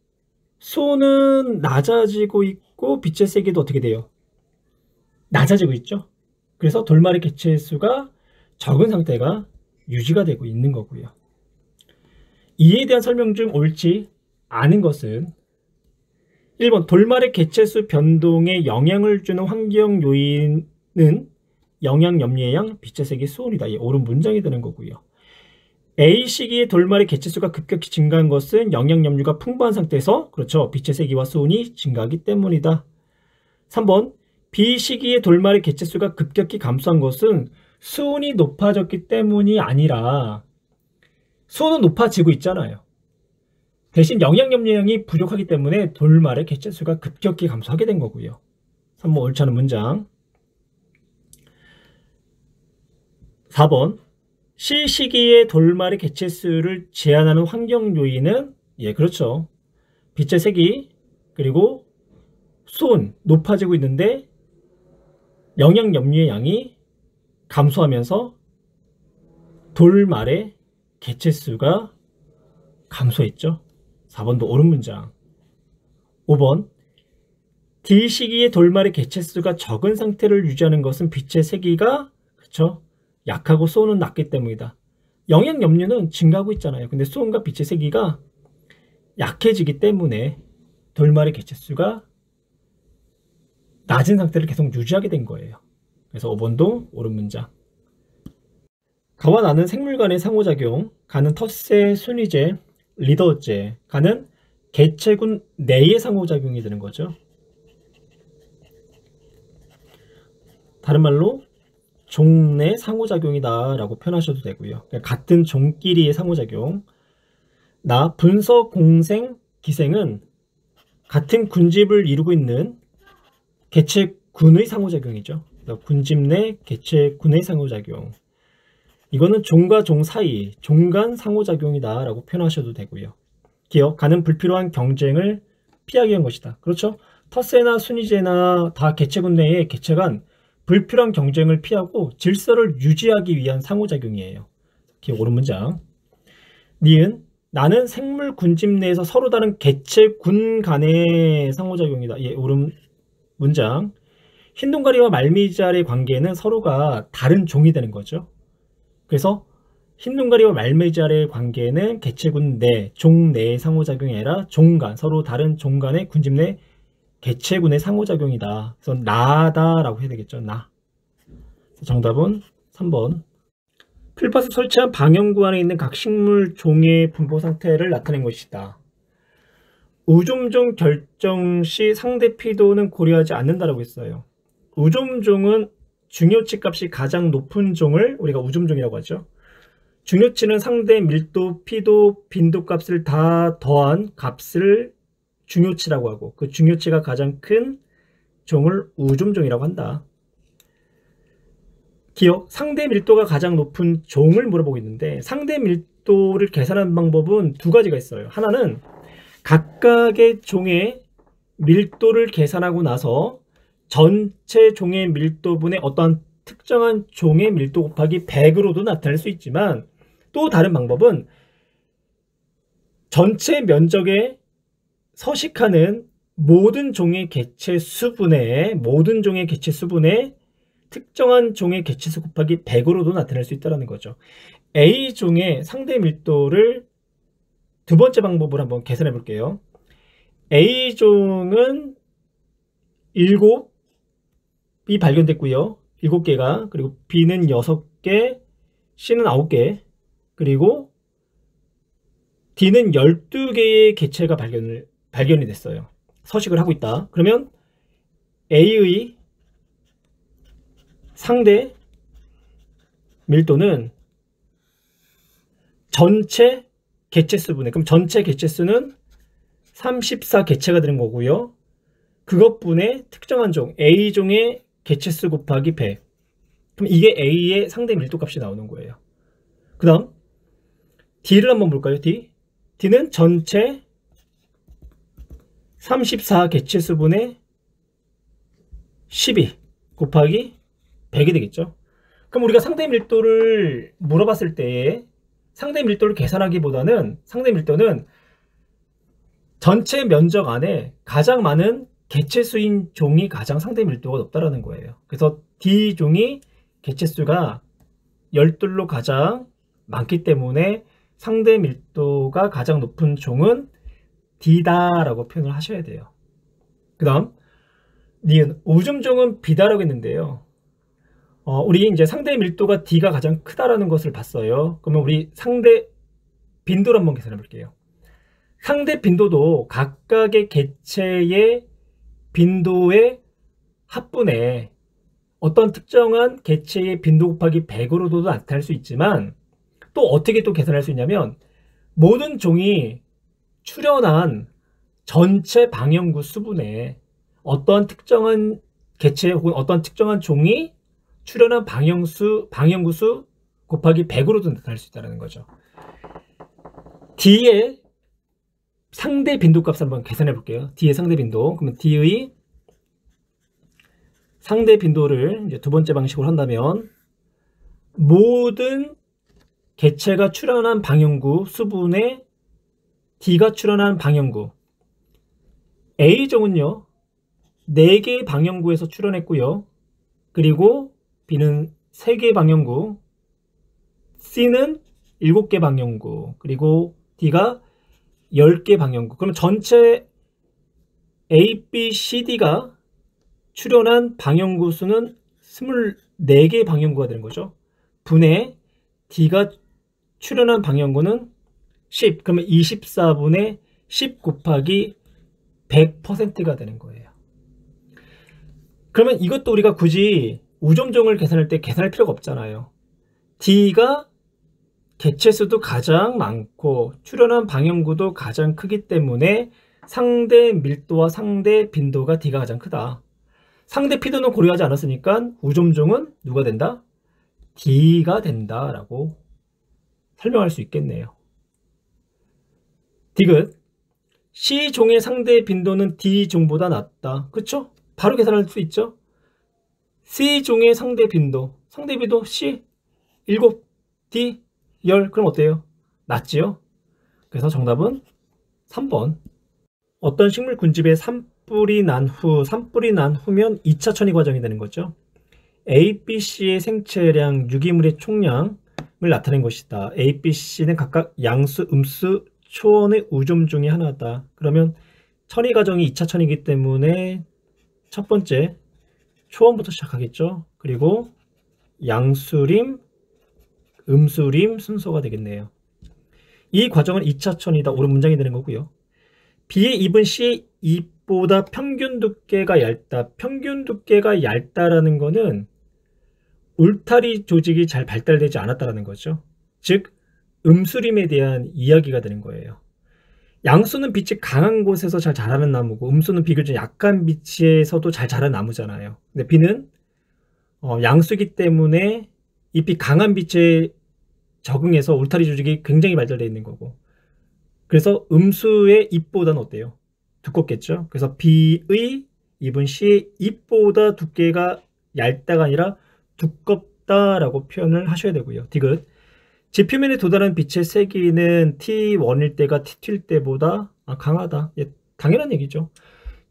수온은 낮아지고 있고 빛의 세기도 어떻게 돼요? 낮아지고 있죠. 그래서 돌말의 개체수가 적은 상태가 유지가 되고 있는 거고요. 이에 대한 설명 중 옳지 않은 것은 1번 돌말의 개체수 변동에 영향을 주는 환경 요인은 영양 염류의 양, 빛의 세기, 수온이다. 이 옳은 문장이 되는 거고요. A 시기에 돌말의 개체수가 급격히 증가한 것은 영양 염류가 풍부한 상태에서, 그렇죠, 빛의 세기와 수온이 증가하기 때문이다. 3번 B 시기에 돌말의 개체수가 급격히 감소한 것은 수온이 높아졌기 때문이 아니라 수온은 높아지고 있잖아요. 대신 영양 염류량이 부족하기 때문에 돌말의 개체수가 급격히 감소하게 된 거고요. 3번 옳지 않은 문장. 4번 C 시기에 돌말의 개체수를 제한하는 환경 요인은, 예, 그렇죠, 빛의 세기 그리고 수온 높아지고 있는데 영양 염류의 양이 감소하면서 돌말의 개체수가 감소했죠. 4번도 옳은 문장. 5번 D 시기에 돌말의 개체수가 적은 상태를 유지하는 것은 빛의 세기가, 그렇죠, 약하고 수온은 낮기 때문이다. 영양 염류는 증가하고 있잖아요. 근데 수온과 빛의 세기가 약해지기 때문에 돌말의 개체수가 낮은 상태를 계속 유지하게 된 거예요. 그래서 5번도 옳은 문장. 가와 나는 생물 간의 상호작용, 가는 텃세, 순위제, 리더제, 가는 개체군 내의 상호작용이 되는 거죠. 다른 말로 종 내 상호작용이다 라고 표현하셔도 되고요. 그러니까 같은 종끼리의 상호작용. 분서, 공생, 기생은 같은 군집을 이루고 있는 개체군의 상호작용이죠. 그러니까 군집 내 개체군의 상호작용. 이거는 종과 종 사이, 종 간 상호작용이다 라고 표현하셔도 되고요. 기억, 가는 불필요한 경쟁을 피하기 위한 것이다. 그렇죠? 텃세나 순이제나 다 개체군 내의 개체 간 불필요한 경쟁을 피하고 질서를 유지하기 위한 상호작용이에요. 기억, 옳은 문장. 니은, 나는 생물 군집 내에서 서로 다른 개체군 간의 상호작용이다. 예, 옳은 문장. 흰동가리와 말미잘의 관계는 서로가 다른 종이 되는 거죠. 그래서 흰동가리와 말미잘의 관계는 개체군 내, 종 내의 상호작용이 아니라 종 간, 서로 다른 종 간의 군집 내 개체군의 상호작용이다. 그래서 나다라고 해야 되겠죠. 나. 정답은 3번. 필파스 설치한 방형구 안에 있는 각 식물 종의 분포 상태를 나타낸 것이다. 우종종 결정 시 상대 피도는 고려하지 않는다라고 했어요. 우종종은 중요치 값이 가장 높은 종을 우리가 우종종이라고 하죠. 중요치는 상대 밀도, 피도, 빈도 값을 다 더한 값을 중요치라고 하고, 그 중요치가 가장 큰 종을 우종종이라고 한다. 기억, 상대 밀도가 가장 높은 종을 물어보고 있는데, 상대 밀도를 계산하는 방법은 두 가지가 있어요. 하나는 각각의 종의 밀도를 계산하고 나서 전체 종의 밀도분의 어떤 특정한 종의 밀도 곱하기 100으로도 나타낼 수 있지만, 또 다른 방법은 전체 면적에 서식하는 모든 종의 개체 수분의 특정한 종의 개체수 곱하기 100으로도 나타낼 수 있다는 거죠. A종의 상대 밀도를 두 번째 방법으로 한번 계산해 볼게요. A종은 7이 발견됐고요. 7개가. 그리고 B는 6개, C는 9개, 그리고 D는 12개의 개체가 발견이 됐어요. 서식을 하고 있다. 그러면 A의 상대 밀도는 전체 개체수분의, 그럼 전체 개체수는 34개체가 되는 거고요. 그것분의 특정한 종, A종의 개체수 곱하기 100. 그럼 이게 A의 상대 밀도 값이 나오는 거예요. 그 다음 D를 한번 볼까요? D는 전체 34개체수분의 12 곱하기 100이 되겠죠. 그럼 우리가 상대 밀도를 물어봤을 때 상대 밀도를 계산하기보다는 상대 밀도는 전체 면적 안에 가장 많은 개체수인 종이 가장 상대 밀도가 높다라는 거예요. 그래서 D종이 개체수가 12로 가장 많기 때문에 상대 밀도가 가장 높은 종은 D다라고 표현을 하셔야 돼요. 그 다음 니은, 우종종은 B다라고 했는데요. 우리 이제 상대 밀도가 D가 가장 크다라는 것을 봤어요. 그러면 우리 상대 빈도를 한번 계산해 볼게요. 상대 빈도도 각각의 개체의 빈도의 합분에 어떤 특정한 개체의 빈도 곱하기 100으로도 나타날 수 있지만, 또 어떻게 또 계산할 수 있냐면 모든 종이 출현한 전체 방형구 수분에 어떤 특정한 개체 혹은 어떤 특정한 종이 출현한 방형구 수 곱하기 100으로도 나타날 수 있다는 거죠. D의 상대 빈도 값을 한번 계산해 볼게요. D의 상대 빈도. 그러면 D의 상대 빈도를 이제 두 번째 방식으로 한다면 모든 개체가 출현한 방형구 수분에 D가 출현한 방형구, A종은요 4개의 방형구에서 출현했고요. 그리고 B는 3개의 방형구, C는 7개 방형구, 그리고 D가 10개 방형구. 그러면 전체 A, B, C, D가 출현한 방형구 수는 24개의 방형구가 되는 거죠. 분의 D가 출현한 방형구는 10. 그러면 24분의 10 곱하기 100%가 되는 거예요. 그러면 이것도 우리가 굳이 우점종을 계산할 때 계산할 필요가 없잖아요. D가 개체수도 가장 많고 출현한 방향구도 가장 크기 때문에 상대 밀도와 상대 빈도가 D가 가장 크다. 상대 피도는 고려하지 않았으니까 우점종은 누가 된다? D가 된다라고 설명할 수 있겠네요. 디귿. C종의 상대 빈도는 D종보다 낮다. 그쵸? 바로 계산할 수 있죠? C종의 상대 빈도 C 7, D 10. 그럼 어때요? 낮지요? 그래서 정답은 3번. 어떤 식물 군집에 산불이 난 후면 2차 천이 과정이 되는 거죠. A, B, C의 생체량, 유기물의 총량을 나타낸 것이다. A, B, C는 각각 양수, 음수, 초원의 우점 중에 하나다. 그러면 천이 과정이 2차 천이기 때문에 첫 번째 초원부터 시작하겠죠. 그리고 양수림, 음수림 순서가 되겠네요. 이 과정은 2차 천이다. 옳은 문장이 되는 거고요. B의 입은 C의 입보다 평균 두께가 얇다. 평균 두께가 얇다라는 거는 울타리 조직이 잘 발달되지 않았다라는 거죠. 즉 음수림에 대한 이야기가 되는 거예요. 양수는 빛이 강한 곳에서 잘 자라는 나무고 음수는 비교적 약한 빛에서도 잘 자라는 나무잖아요. 근데 B는 양수이기 때문에 잎이 강한 빛에 적응해서 울타리 조직이 굉장히 발달되어 있는 거고, 그래서 음수의 잎보다는 어때요? 두껍겠죠. 그래서 B의 잎은 C의 잎보다 두께가 얇다가 아니라 두껍다라고 표현을 하셔야 되고요. 디귿. 지표면에 도달한 빛의 세기는 T1일 때가 T2일 때보다 강하다. 예, 당연한 얘기죠.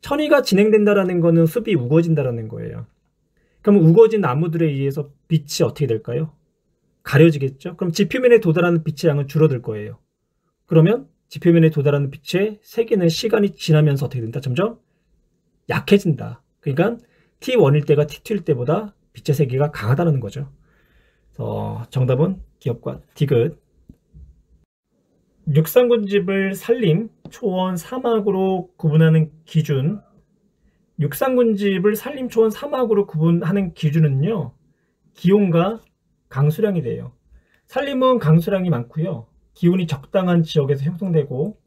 천이가 진행된다라는 거는 숲이 우거진다라는 거예요. 그럼 우거진 나무들에 의해서 빛이 어떻게 될까요? 가려지겠죠. 그럼 지표면에 도달하는 빛의 양은 줄어들 거예요. 그러면 지표면에 도달하는 빛의 세기는 시간이 지나면서 어떻게 된다? 점점 약해진다. 그러니까 T1일 때가 T2일 때보다 빛의 세기가 강하다는 거죠. 정답은 기업과 디귿. 육상군집을 산림, 초원, 사막으로 구분하는 기준. 육상군집을 산림, 초원, 사막으로 구분하는 기준은요, 기온과 강수량이 돼요. 산림은 강수량이 많고요, 기온이 적당한 지역에서 형성되고,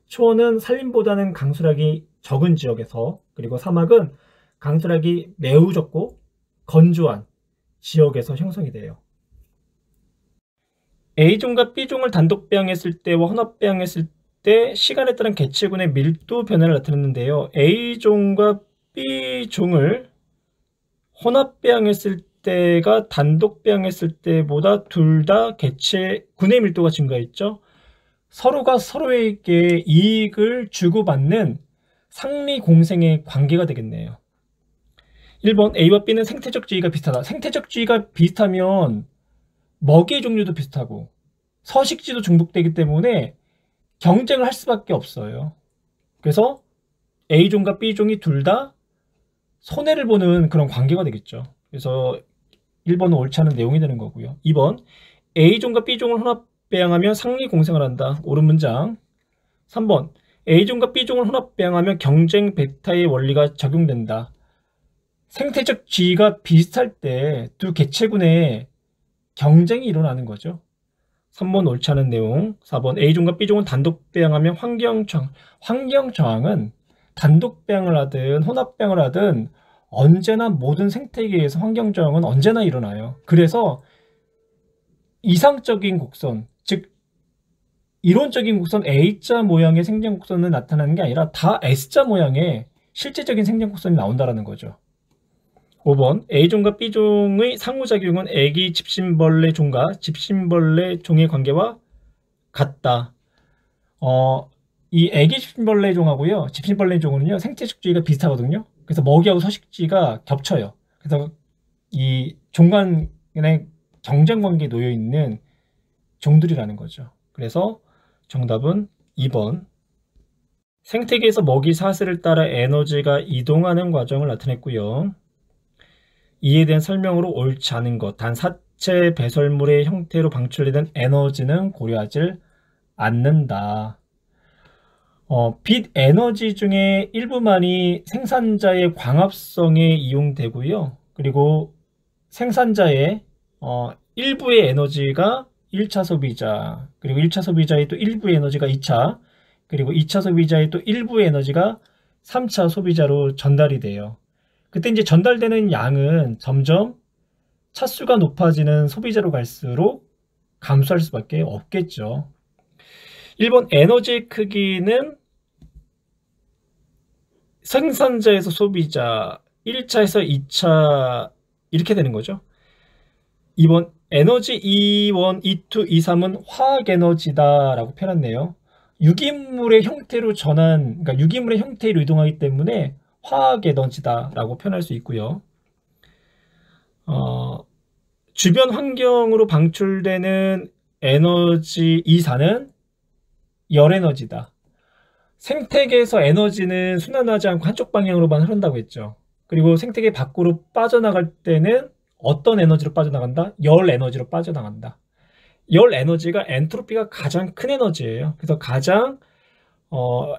초원은 산림보다는 강수량이 적은 지역에서, 그리고 사막은 강수량이 매우 적고 건조한 지역에서 형성이 돼요. A종과 B종을 단독 배양했을 때와 혼합 배양했을 때 시간에 따른 개체군의 밀도 변화를 나타냈는데요. A종과 B종을 혼합 배양했을 때가 단독 배양했을 때보다 둘 다 개체군의 밀도가 증가했죠. 서로가 서로에게 이익을 주고받는 상리공생의 관계가 되겠네요. 1번 A와 B는 생태적 지위가 비슷하다. 생태적 지위가 비슷하면 먹이의 종류도 비슷하고 서식지도 중복되기 때문에 경쟁을 할 수밖에 없어요. 그래서 A종과 B종이 둘 다 손해를 보는 그런 관계가 되겠죠. 그래서 1번은 옳지 않은 내용이 되는 거고요. 2번 A종과 B종을 혼합 배양하면 상리 공생을 한다. 옳은 문장. 3번 A종과 B종을 혼합 배양하면 경쟁 벡터의 원리가 적용된다. 생태적 지위가 비슷할 때 두 개체군의 경쟁이 일어나는 거죠. 3번 옳지 않은 내용. 4번 A종과 B종은 단독 배양하면 환경 저항은 단독 배양을 하든 혼합 배양을 하든 언제나 모든 생태계에서 환경 저항은 언제나 일어나요. 그래서 이상적인 곡선, 즉 이론적인 곡선 A자 모양의 생장 곡선은 나타나는 게 아니라 다 S자 모양의 실제적인 생장 곡선이 나온다는 거죠. 5번 A종과 B종의 상호작용은 애기 집신벌레 종과 집신벌레 종의 관계와 같다. 이 애기 집신벌레 종하고요, 집신벌레 종은요 생태적 지위가 비슷하거든요. 그래서 먹이하고 서식지가 겹쳐요. 그래서 이 종 간의 경쟁 관계에 놓여 있는 종들이라는 거죠. 그래서 정답은 2번. 생태계에서 먹이 사슬을 따라 에너지가 이동하는 과정을 나타냈고요. 이에 대한 설명으로 옳지 않은 것. 단 사체 배설물의 형태로 방출되는 에너지는 고려하지 않는다. 빛 에너지 중에 일부만이 생산자의 광합성에 이용되고요. 그리고 생산자의 일부의 에너지가 1차 소비자, 그리고 1차 소비자의 또 일부의 에너지가 2차, 그리고 2차 소비자의 또 일부의 에너지가 3차 소비자로 전달이 돼요. 그때 이제 전달되는 양은 점점 차수가 높아지는 소비자로 갈수록 감소할 수밖에 없겠죠. 1번 에너지 크기는 생산자에서 소비자 1차에서 2차 이렇게 되는 거죠. 2번 에너지 2, 1, 2, 2, 2, 3은 화학 에너지다 라고 표현했네요. 유기물의 형태로 그러니까 유기물의 형태로 이동하기 때문에 화학 에너지다 라고 표현할 수 있고요. 주변 환경으로 방출되는 에너지 2, 4는 열 에너지다. 생태계에서 에너지는 순환하지 않고 한쪽 방향으로만 흐른다고 했죠. 그리고 생태계 밖으로 빠져나갈 때는 어떤 에너지로 빠져나간다? 열 에너지로 빠져나간다. 열 에너지가 엔트로피가 가장 큰 에너지예요. 그래서 가장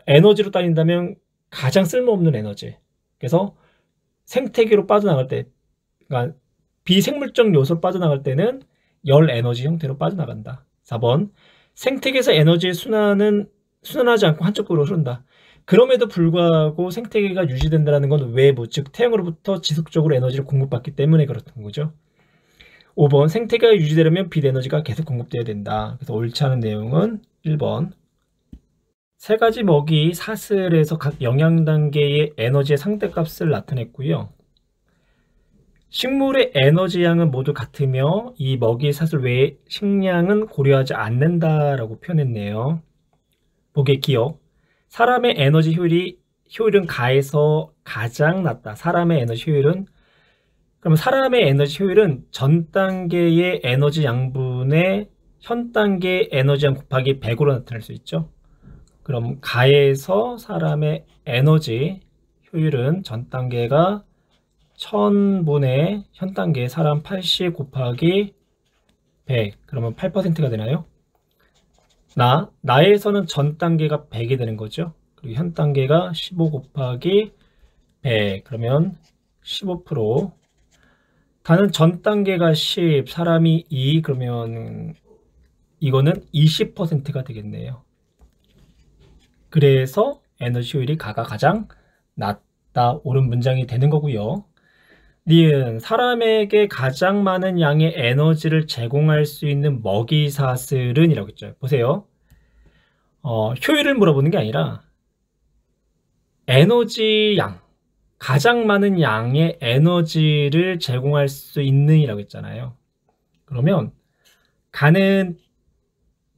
에너지로 따진다면 가장 쓸모없는 에너지. 그래서 생태계로 빠져나갈 때, 그러니까 비생물적 요소로 빠져나갈 때는 열 에너지 형태로 빠져나간다. 4번 생태계에서 에너지의 순환하지 않고 한쪽으로 흐른다. 그럼에도 불구하고 생태계가 유지된다는 건 외부, 즉 태양으로부터 지속적으로 에너지를 공급받기 때문에 그렇던 거죠. 5번 생태계가 유지되려면 빛 에너지가 계속 공급돼야 된다. 그래서 옳지 않은 내용은 1번. 세 가지 먹이 사슬에서 각 영양 단계의 에너지의 상대값을 나타냈고요. 식물의 에너지 양은 모두 같으며 이 먹이 사슬 외에 식량은 고려하지 않는다라고 표현했네요. 보기의 기억. 사람의 에너지 효율은 가에서 가장 낮다. 사람의 에너지 효율은, 그럼 사람의 에너지 효율은 전 단계의 에너지 양분의 현 단계의 에너지 양 곱하기 100으로 나타낼 수 있죠. 그럼 가에서 사람의 에너지 효율은 전 단계가 1000분의 현 단계 사람 80 곱하기 100, 그러면 8%가 되나요? 나에서는 전 단계가 100이 되는 거죠. 그리고 현 단계가 15 곱하기 100, 그러면 15%. 다는 전 단계가 10, 사람이 2, 그러면 이거는 20%가 되겠네요. 그래서 에너지 효율이 가가 가장 낮다, 옳은 문장이 되는 거고요. 니은 사람에게 가장 많은 양의 에너지를 제공할 수 있는 먹이 사슬은 이라고 했죠. 보세요. 효율을 물어보는 게 아니라 에너지 양, 가장 많은 양의 에너지를 제공할 수 있는 이라고 했잖아요. 그러면 가는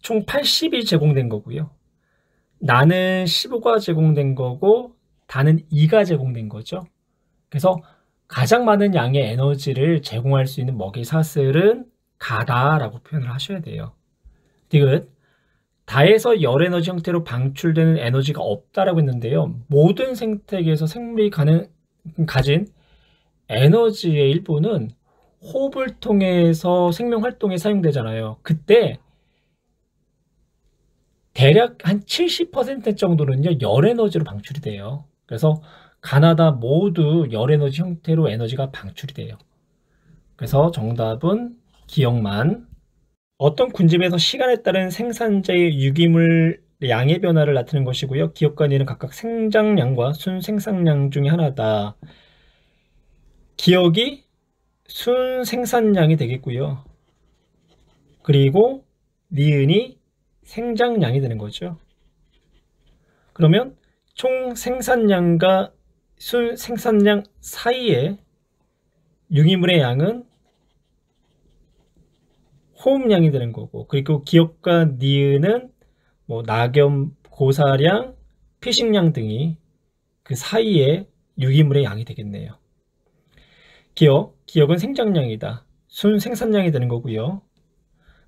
총 80이 제공된 거고요. 나는 15가 제공된 거고 다는 2가 제공된 거죠. 그래서 가장 많은 양의 에너지를 제공할 수 있는 먹이 사슬은 가다라고 표현을 하셔야 돼요. 디귿. 다에서 열 에너지 형태로 방출되는 에너지가 없다라고 했는데요. 모든 생태계에서 생물이 가진 에너지의 일부는 호흡을 통해서 생명 활동에 사용되잖아요. 그때 대략 한 70% 정도는요, 열 에너지로 방출이 돼요. 그래서 가나다 모두 열 에너지 형태로 에너지가 방출이 돼요. 그래서 정답은 기억만. 어떤 군집에서 시간에 따른 생산자의 유기물 양의 변화를 나타내는 것이고요. 기억과 니은 각각 생장량과 순생산량 중에 하나다. 기억이 순생산량이 되겠고요. 그리고 니은이 생장량이 되는 거죠. 그러면 총 생산량과 순생산량 사이에 유기물의 양은 호흡량이 되는 거고, 그리고 기억과 니은은 뭐 낙엽, 고사량, 피식량 등이 그 사이에 유기물의 양이 되겠네요. 기억은 생장량이다. 순생산량이 되는 거고요.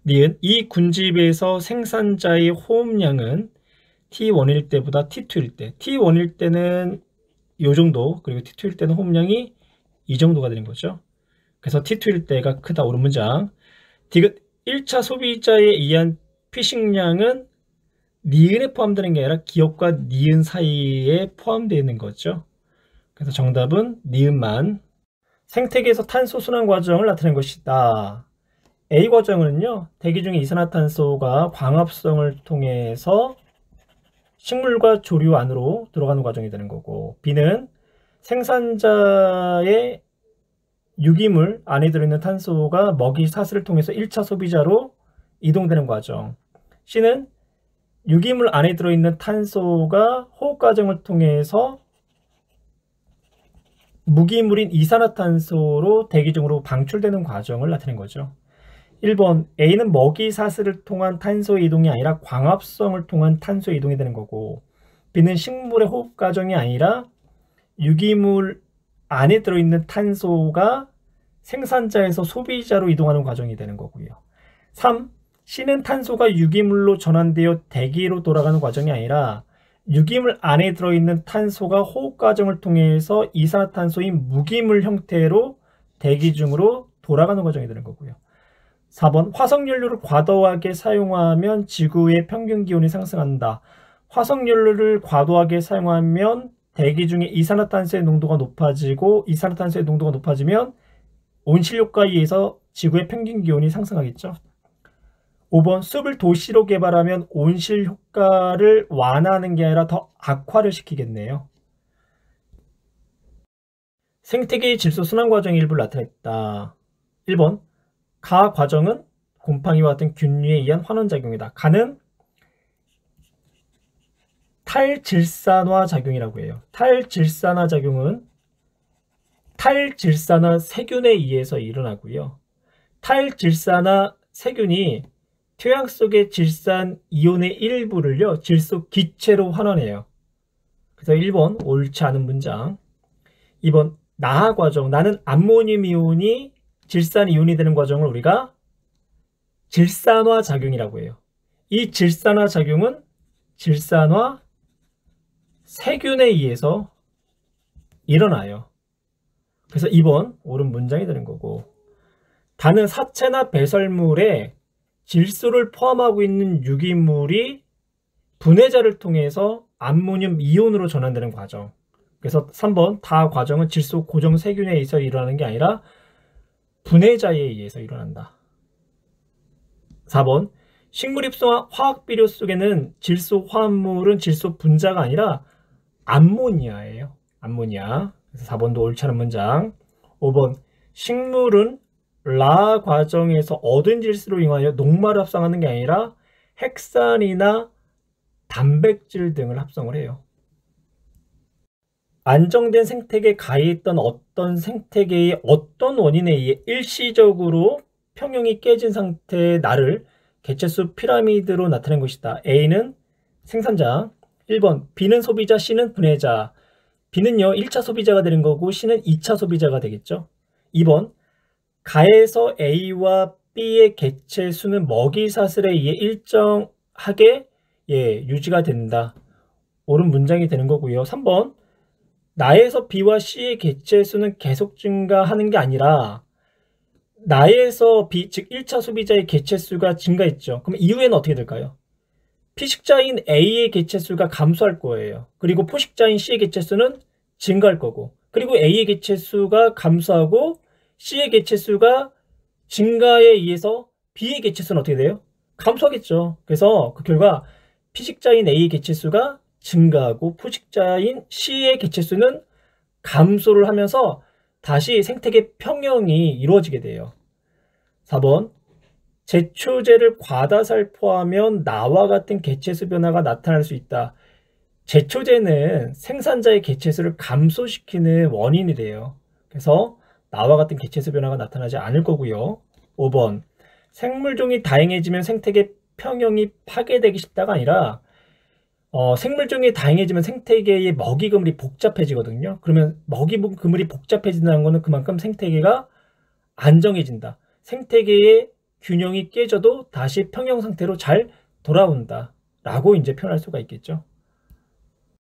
니은 이 군집에서 생산자의 호흡량은 T1일 때보다 T2일 때, T1일 때는 이 정도, 그리고 T2일 때는 호흡량이 이 정도가 되는 거죠. 그래서 T2일 때가 크다, 옳은 문장. 디귿 1차 소비자에 의한 피식량은 니은에 포함되는 게 아니라 기억과 니은 사이에 포함되어 있는 거죠. 그래서 정답은 니은만. 생태계에서 탄소 순환 과정을 나타낸 것이다. A 과정은요, 대기 중에 이산화탄소가 광합성을 통해서 식물과 조류 안으로 들어가는 과정이 되는 거고, B는 생산자의 유기물 안에 들어있는 탄소가 먹이 사슬을 통해서 1차 소비자로 이동되는 과정. C는 유기물 안에 들어있는 탄소가 호흡 과정을 통해서 무기물인 이산화탄소로 대기 중으로 방출되는 과정을 나타낸 거죠. 1번 A는 먹이 사슬을 통한 탄소 이동이 아니라 광합성을 통한 탄소 이동이 되는 거고, B는 식물의 호흡 과정이 아니라 유기물 안에 들어있는 탄소가 생산자에서 소비자로 이동하는 과정이 되는 거고요. 3. C는 탄소가 유기물로 전환되어 대기로 돌아가는 과정이 아니라 유기물 안에 들어있는 탄소가 호흡 과정을 통해서 이산화탄소인 무기물 형태로 대기 중으로 돌아가는 과정이 되는 거고요. 4번 화석연료를 과도하게 사용하면 지구의 평균 기온이 상승한다. 화석연료를 과도하게 사용하면 대기 중에 이산화탄소의 농도가 높아지고, 이산화탄소의 농도가 높아지면 온실효과에 의해서 지구의 평균 기온이 상승하겠죠. 5번 숲을 도시로 개발하면 온실효과를 완화하는 게 아니라 더 악화를 시키겠네요. 생태계의 질소 순환 과정의 일부를 나타냈다. 1번 가 과정은 곰팡이와 같은 균류에 의한 환원작용이다. 가는 탈질산화 작용이라고 해요. 탈질산화 작용은 탈질산화 세균에 의해서 일어나고요. 탈질산화 세균이 토양 속의 질산 이온의 일부를요, 질소 기체로 환원해요. 그래서 1번 옳지 않은 문장. 2번 나하 과정, 나는 암모늄 이온이 질산 이온이 되는 과정을 우리가 질산화 작용이라고 해요. 이 질산화 작용은 질산화 세균에 의해서 일어나요. 그래서 2번 옳은 문장이 되는 거고, 다는 사체나 배설물에 질소를 포함하고 있는 유기물이 분해자를 통해서 암모늄 이온으로 전환되는 과정. 그래서 3번 다 과정은 질소 고정 세균에 의해서 일어나는 게 아니라 분해자에 의해서 일어난다. 4번 식물 입수와 화학 비료 속에는 질소 화합물은 질소 분자가 아니라 암모니아예요. 암모니아. 그래서 4번도 옳지 않은 문장. 5번 식물은 라 과정에서 얻은 질소로 인하여 녹말을 합성하는 게 아니라 핵산이나 단백질 등을 합성을 해요. 안정된 생태계 가에 있던 어떤 생태계의 어떤 원인에 의해 일시적으로 평형이 깨진 상태의 나를 개체수 피라미드로 나타낸 것이다. A는 생산자, 1번 B는 소비자, C는 분해자. B는요 1차 소비자가 되는 거고 C는 2차 소비자가 되겠죠. 2번 가에서 A와 B의 개체 수는 먹이 사슬에 의해 일정하게 유지가 된다. 옳은 문장이 되는 거고요. 3번 나에서 B와 C의 개체 수는 계속 증가하는 게 아니라 나에서 B, 즉 1차 소비자의 개체 수가 증가했죠. 그럼 이후에는 어떻게 될까요? 피식자인 A의 개체 수가 감소할 거예요. 그리고 포식자인 C의 개체 수는 증가할 거고, 그리고 A의 개체 수가 감소하고 C의 개체수가 증가에 의해서 B의 개체수는 어떻게 돼요? 감소하겠죠. 그래서 그 결과 피식자인 A의 개체수가 증가하고 포식자인 C의 개체수는 감소를 하면서 다시 생태계 평형이 이루어지게 돼요. 4번 제초제를 과다살포하면 나와 같은 개체수 변화가 나타날 수 있다. 제초제는 생산자의 개체수를 감소시키는 원인이 돼요. 그래서 나와 같은 개체수 변화가 나타나지 않을 거고요. 5번 생물종이 다양해지면 생태계 평형이 파괴되기 쉽다가 아니라 생물종이 다양해지면 생태계의 먹이 그물이 복잡해지거든요. 그러면 먹이 그물이 복잡해진다는 것은 그만큼 생태계가 안정해진다. 생태계의 균형이 깨져도 다시 평형 상태로 잘 돌아온다 라고 이제 표현할 수가 있겠죠.